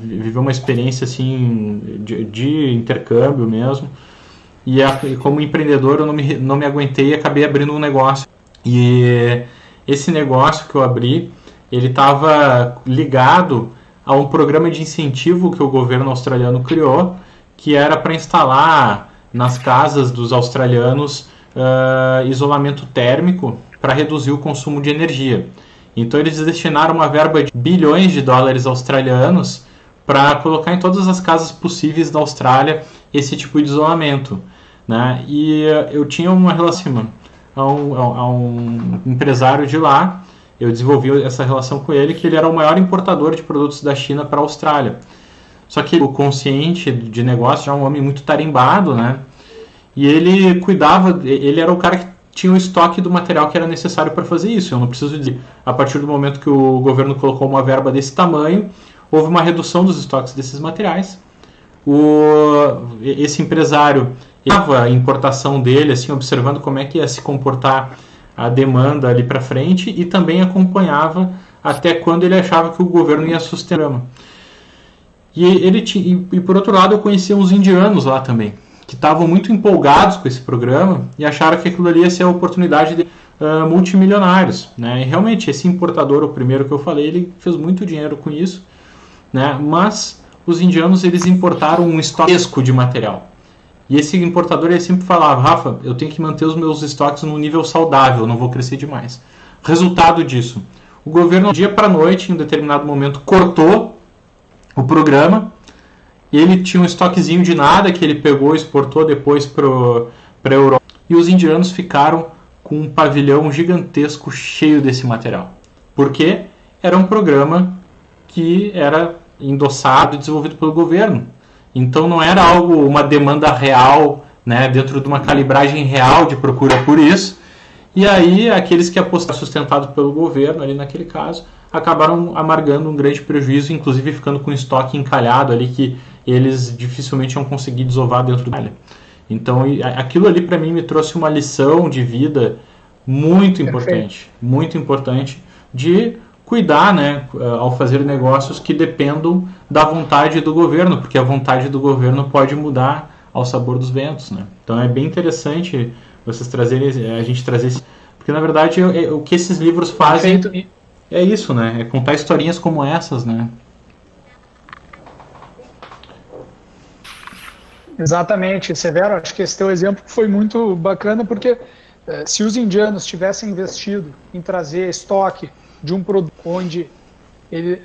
viver uma experiência assim de intercâmbio mesmo. E como empreendedor eu não me aguentei e acabei abrindo um negócio. E esse negócio que eu abri, ele estava ligado a um programa de incentivo que o governo australiano criou, que era para instalar nas casas dos australianos isolamento térmico para reduzir o consumo de energia. Então eles destinaram uma verba de bilhões de dólares australianos para colocar em todas as casas possíveis da Austrália esse tipo de isolamento, né? E eu tinha uma relação a um empresário de lá, eu desenvolvi essa relação com ele, que ele era o maior importador de produtos da China para a Austrália. Só que o consciente de negócio, já um homem muito tarimbado, né? E ele cuidava, ele era o cara que tinha o estoque do material que era necessário para fazer isso. Eu não preciso dizer, a partir do momento que o governo colocou uma verba desse tamanho, houve uma redução dos estoques desses materiais. Esse empresário, a importação dele, assim, observando como é que ia se comportar a demanda ali para frente, e também acompanhava até quando ele achava que o governo ia sustentar. E por outro lado, eu conhecia uns indianos lá também, que estavam muito empolgados com esse programa e acharam que aquilo ali ia ser a oportunidade de multimilionários, né? E realmente, esse importador, o primeiro que eu falei, ele fez muito dinheiro com isso, né? Mas os indianos, eles importaram um estoque de material. E esse importador, ele sempre falava: Rafa, eu tenho que manter os meus estoques num nível saudável, não vou crescer demais. Resultado disso, o governo, dia para noite, em um determinado momento, cortou o programa. Ele tinha um estoquezinho de nada que ele pegou e exportou depois para a Europa. E os indianos ficaram com um pavilhão gigantesco cheio desse material. Porque era um programa que era endossado e desenvolvido pelo governo. Então não era uma demanda real, né, dentro de uma calibragem real de procura por isso. E aí aqueles que apostaram, sustentados pelo governo, ali naquele caso, acabaram amargando um grande prejuízo, inclusive ficando com estoque encalhado ali que eles dificilmente iam conseguir desovar dentro da área. Então aquilo ali para mim me trouxe uma lição de vida muito importante, muito importante, de cuidar, né, ao fazer negócios que dependam da vontade do governo, porque a vontade do governo pode mudar ao sabor dos ventos, né? Então é bem interessante vocês trazerem, a gente trazer isso, porque na verdade o que esses livros fazem é isso, né? É contar historinhas como essas, né? Exatamente, Severo, acho que esse teu exemplo foi muito bacana, porque se os indianos tivessem investido em trazer estoque de um produto onde ele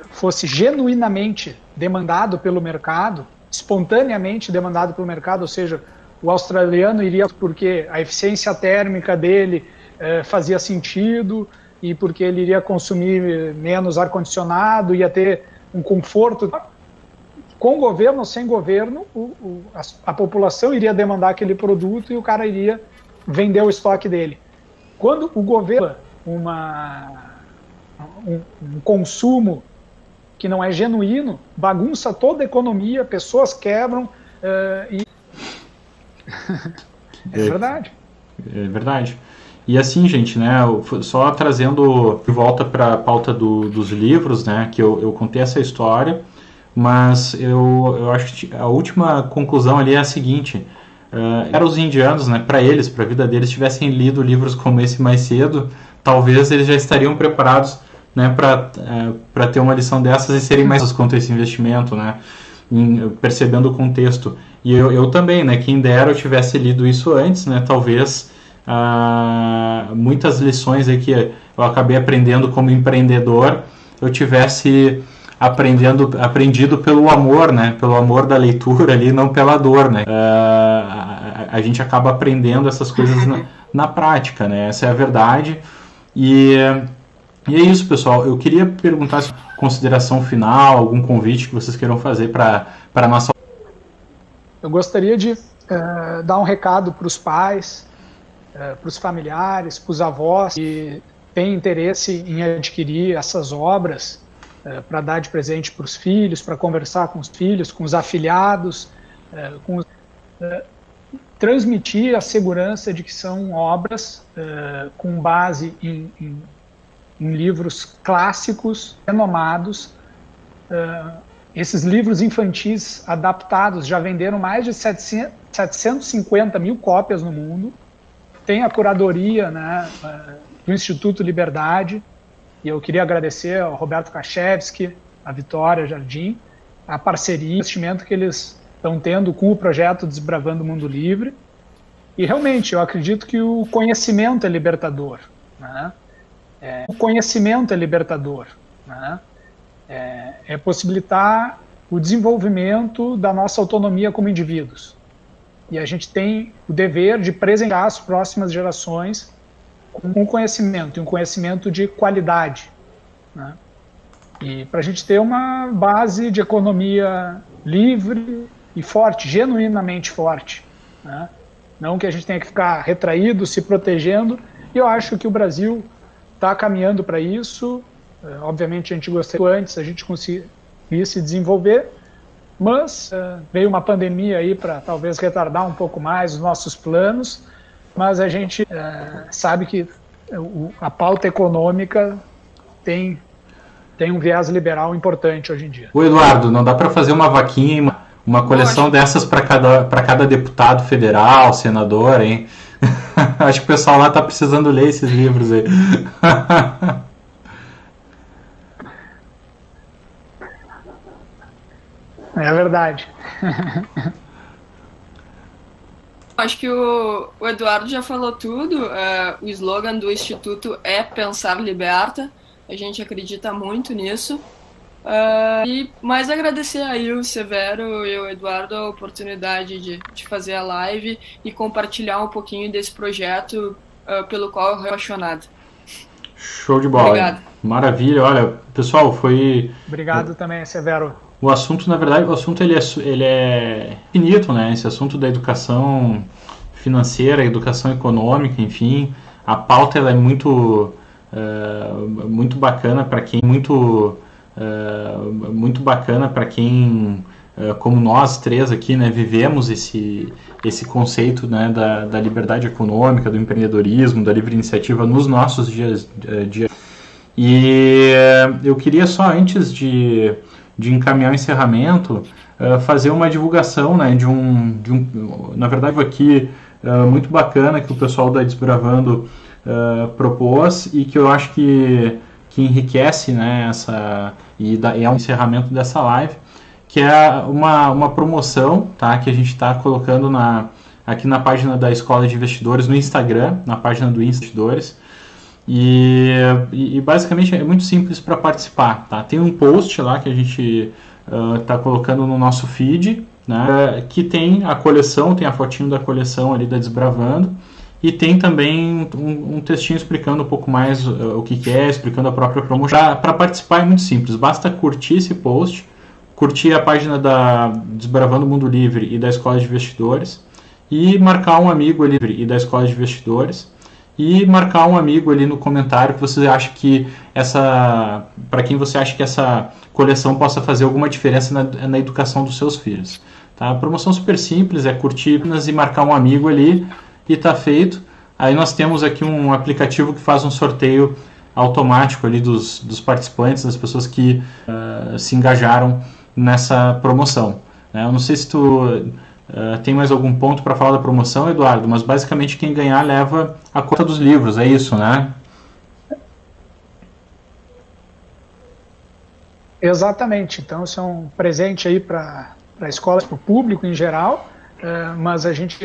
fosse genuinamente demandado pelo mercado, espontaneamente demandado pelo mercado, ou seja, o australiano iria porque a eficiência térmica dele fazia sentido e porque ele iria consumir menos ar-condicionado, ia ter um conforto. Com governo ou sem governo, a população iria demandar aquele produto e o cara iria vender o estoque dele. Quando o governo um consumo que não é genuíno, bagunça toda a economia, pessoas quebram e... É verdade. É verdade. E assim, gente, né, só trazendo de volta para a pauta dos livros, né, que eu contei essa história, mas eu acho que a última conclusão ali é a seguinte: eram os indianos, né, para eles, para a vida deles, tivessem lido livros como esse mais cedo, talvez eles já estariam preparados, né, para ter uma lição dessas e serem mais quanto a esse investimento, né, percebendo o contexto. E eu também, né, quem dera eu tivesse lido isso antes, né, talvez muitas lições aí que eu acabei aprendendo como empreendedor, eu tivesse aprendido pelo amor, né, pelo amor da leitura ali, não pela dor, né. A gente acaba aprendendo essas coisas na prática, né, essa é a verdade. E é isso, pessoal. Eu queria perguntar se consideração final, algum convite que vocês queiram fazer para a nossa... Eu gostaria de dar um recado para os pais, para os familiares, para os avós que têm interesse em adquirir essas obras, para dar de presente para os filhos, para conversar com os filhos, com os afilhados, transmitir a segurança de que são obras com base em livros clássicos, renomados. Esses livros infantis adaptados já venderam mais de 750 mil cópias no mundo. Tem a curadoria, né, do Instituto Liberdade, e eu queria agradecer ao Roberto Kachevski, a Vitória Jardim, a parceria, o investimento que eles estão tendo com o projeto Desbravando o Mundo Livre. E realmente eu acredito que o conhecimento é libertador, né? O conhecimento é libertador, né? É possibilitar o desenvolvimento da nossa autonomia como indivíduos. E a gente tem o dever de presentear as próximas gerações com um conhecimento, e um conhecimento de qualidade, né? E para a gente ter uma base de economia livre e forte, genuinamente forte, né? Não que a gente tenha que ficar retraído, se protegendo. E eu acho que o Brasil está caminhando para isso. Obviamente a gente gostaria que antes a gente conseguisse desenvolver, mas veio uma pandemia aí para talvez retardar um pouco mais os nossos planos, mas a gente sabe que a pauta econômica tem um viés liberal importante hoje em dia. Ô Eduardo, não dá para fazer uma vaquinha, uma coleção dessas para cada deputado federal, senador, hein? Acho que o pessoal lá tá precisando ler esses livros aí. É verdade. Acho que o Eduardo já falou tudo. O slogan do Instituto é Pensar Liberta. A gente acredita muito nisso. E mais agradecer aí o Severo e o Eduardo a oportunidade de fazer a live e compartilhar um pouquinho desse projeto pelo qual eu sou apaixonado. Show de bola. Obrigado. Maravilha. Olha, pessoal, foi... Obrigado também, Severo. O assunto, na verdade, ele é infinito, né? Esse assunto da educação financeira, educação econômica, enfim. A pauta ela é muito bacana para quem... muito bacana para quem, como nós três aqui, né, vivemos esse conceito, né, da liberdade econômica, do empreendedorismo, da livre iniciativa nos nossos dias. E eu queria só, antes de encaminhar o encerramento, fazer uma divulgação, né, na verdade, aqui muito bacana que o pessoal da Desbravando propôs e que eu acho que enriquece, né, é um encerramento dessa live, que é uma promoção, tá, que a gente está colocando aqui na página da Escola de Investidores, no Instagram, na página do Investidores, e basicamente é muito simples para participar, tá? Tem um post lá que a gente está colocando no nosso feed, né, que tem a coleção, tem a fotinho da coleção ali da Desbravando, e tem também um textinho explicando um pouco mais o que é, explicando a própria promoção. Para participar é muito simples, basta curtir esse post, curtir a página da Desbravando o Mundo Livre e da Escola de Investidores, e marcar um amigo ali e da Escola de Investidores, e marcar um amigo ali no comentário que você acha que para quem você acha que essa coleção possa fazer alguma diferença na educação dos seus filhos. Tá? A promoção super simples, é curtir e marcar um amigo ali, e está feito. Aí nós temos aqui um aplicativo que faz um sorteio automático ali dos participantes, das pessoas que se engajaram nessa promoção. Eu não sei se tu tem mais algum ponto para falar da promoção, Eduardo, mas basicamente quem ganhar leva a conta dos livros, é isso, né? Exatamente. Então, isso é um presente aí para a escola, para o público em geral. Mas a gente,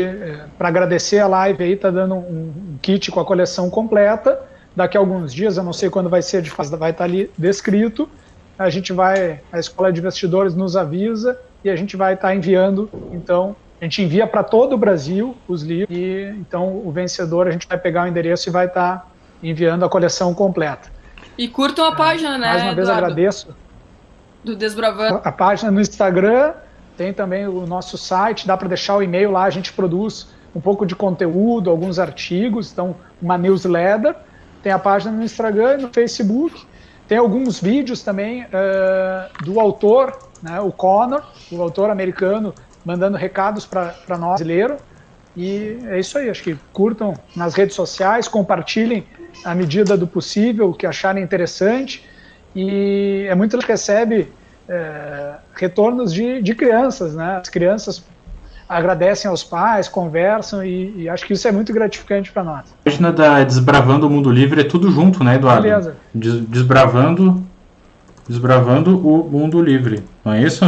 para agradecer a live aí, está dando um kit com a coleção completa. Daqui a alguns dias, eu não sei quando vai ser, vai estar ali descrito. A Escola de Investidores nos avisa e a gente vai estar enviando. Então, a gente envia para todo o Brasil os livros e então o vencedor, a gente vai pegar o endereço e vai estar enviando a coleção completa. E curtam a página, né, mais uma vez, Eduardo? agradeço. Do Desbravando. A página no Instagram. Tem também o nosso site, dá para deixar o e-mail lá, a gente produz um pouco de conteúdo, alguns artigos, então uma newsletter. Tem a página no Instagram e no Facebook. Tem alguns vídeos também do autor, né, o Connor, o autor americano, mandando recados para nós brasileiros. E é isso aí, acho que curtam nas redes sociais, compartilhem à medida do possível o que acharem interessante. E é muito que recebe retornos de crianças, né? As crianças agradecem aos pais, conversam e acho que isso é muito gratificante para nós. A página da Desbravando o Mundo Livre é tudo junto, né, Eduardo? Beleza. Desbravando o Mundo Livre, não é isso?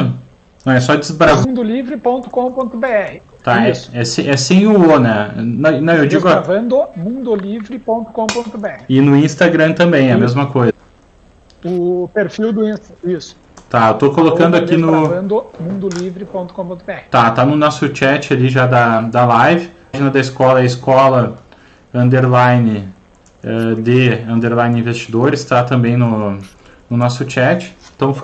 Não, é só desbravando. Mundolivre.com.br. Tá, é sem o O, né? Não, eu digo... Desbravando mundolivre.com.br. E no Instagram também, é a mesma coisa. O perfil do Instagram, isso. Tá, eu tô colocando aqui no... mundolivre.com.br. Tá no nosso chat ali já da live. A página da escola é escola _de investidores, tá também no nosso chat. Então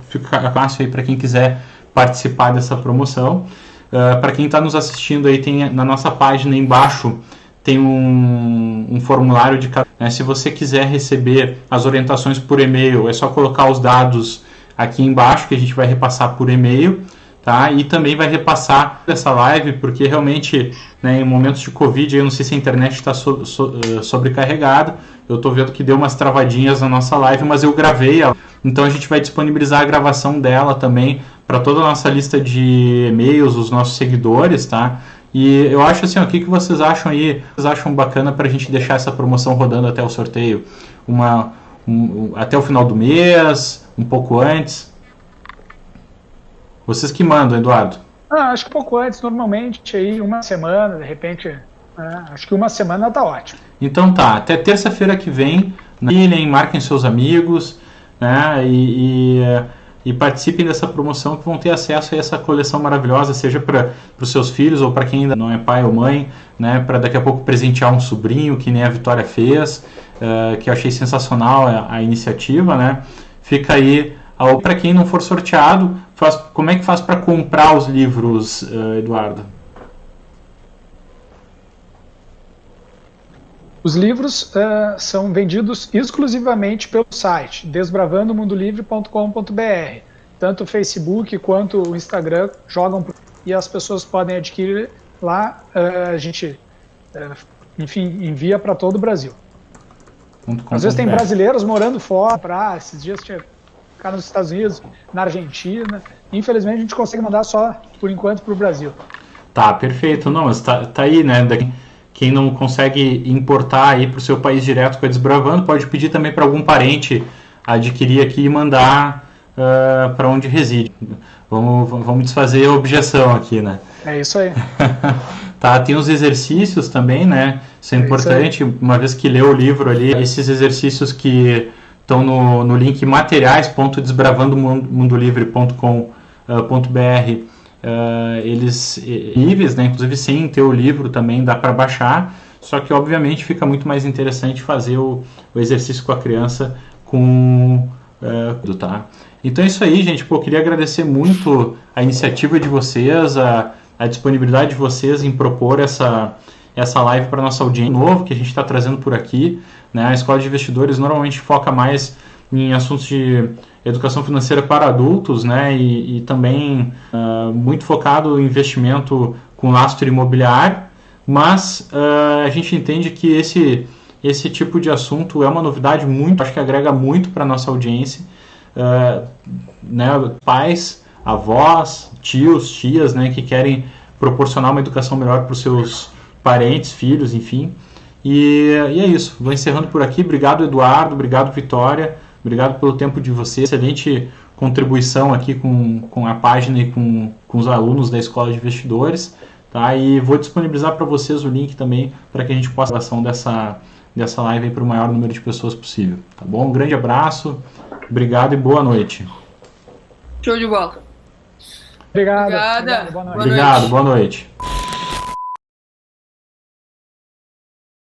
fica fácil aí para quem quiser participar dessa promoção. Para quem está nos assistindo aí, tem na nossa página embaixo tem um formulário de né, se você quiser receber as orientações por e-mail, é só colocar os dados aqui embaixo que a gente vai repassar por e-mail, tá? E também vai repassar essa live, porque realmente, né, em momentos de Covid, eu não sei se a internet está sobrecarregada, eu estou vendo que deu umas travadinhas na nossa live, mas eu gravei ela, então a gente vai disponibilizar a gravação dela também para toda a nossa lista de e-mails, os nossos seguidores, tá? E eu acho assim, ó, o que vocês acham aí? Vocês acham bacana para a gente deixar essa promoção rodando até o sorteio? Até o final do mês, um pouco antes? Vocês que mandam, Eduardo. Acho que pouco antes, normalmente, aí uma semana, de repente, acho que uma semana tá ótimo. Então tá, até terça-feira que vem, marquem seus amigos, né, e participem dessa promoção, que vão ter acesso a essa coleção maravilhosa, seja para os seus filhos ou para quem ainda não é pai ou mãe, né, para daqui a pouco presentear um sobrinho, que nem a Vitória fez, que eu achei sensacional a iniciativa, né. Fica aí, para quem não for sorteado, como é que faz para comprar os livros, Eduardo? Os livros são vendidos exclusivamente pelo site desbravandomundolivre.com.br. Tanto o Facebook quanto o Instagram jogam e as pessoas podem adquirir lá. A gente, enfim, envia para todo o Brasil. Às vezes tem brasileiros morando fora. Esses dias tinha cara nos Estados Unidos, na Argentina. Infelizmente a gente consegue mandar só por enquanto para o Brasil. Tá, perfeito. Não, mas tá aí, né? Quem não consegue importar aí para o seu país direto com a Desbravando, pode pedir também para algum parente adquirir aqui e mandar para onde reside. Vamos desfazer a objeção aqui, né? É isso aí. Tá, tem os exercícios também, né? Isso é importante, uma vez que leu o livro ali, esses exercícios que estão no link materiais.desbravandomundolivre.com.br, eles livres, né, inclusive sem ter o livro também dá para baixar, só que obviamente fica muito mais interessante fazer o exercício com a criança tá? Então é isso aí, gente. Queria agradecer muito a iniciativa de vocês, a disponibilidade de vocês em propor essa live para nossa audiência novo que a gente está trazendo por aqui, né? A Escola de Investidores normalmente foca mais em assuntos de educação financeira para adultos, né, e também muito focado em investimento com lastro imobiliário, mas a gente entende que esse tipo de assunto é uma novidade acho que agrega muito para a nossa audiência, né, pais, avós, tios, tias, né, que querem proporcionar uma educação melhor para os seus parentes, filhos, enfim, e é isso. Vou encerrando por aqui. Obrigado, Eduardo, obrigado, Vitória. Obrigado pelo tempo de vocês, excelente contribuição aqui com a página e com os alunos da Escola de Investidores, tá? E vou disponibilizar para vocês o link também para que a gente possa fazer dessa live para o maior número de pessoas possível, tá bom? Um grande abraço, obrigado e boa noite. Show de bola. Obrigado. Obrigada. Boa noite. Obrigado, boa noite.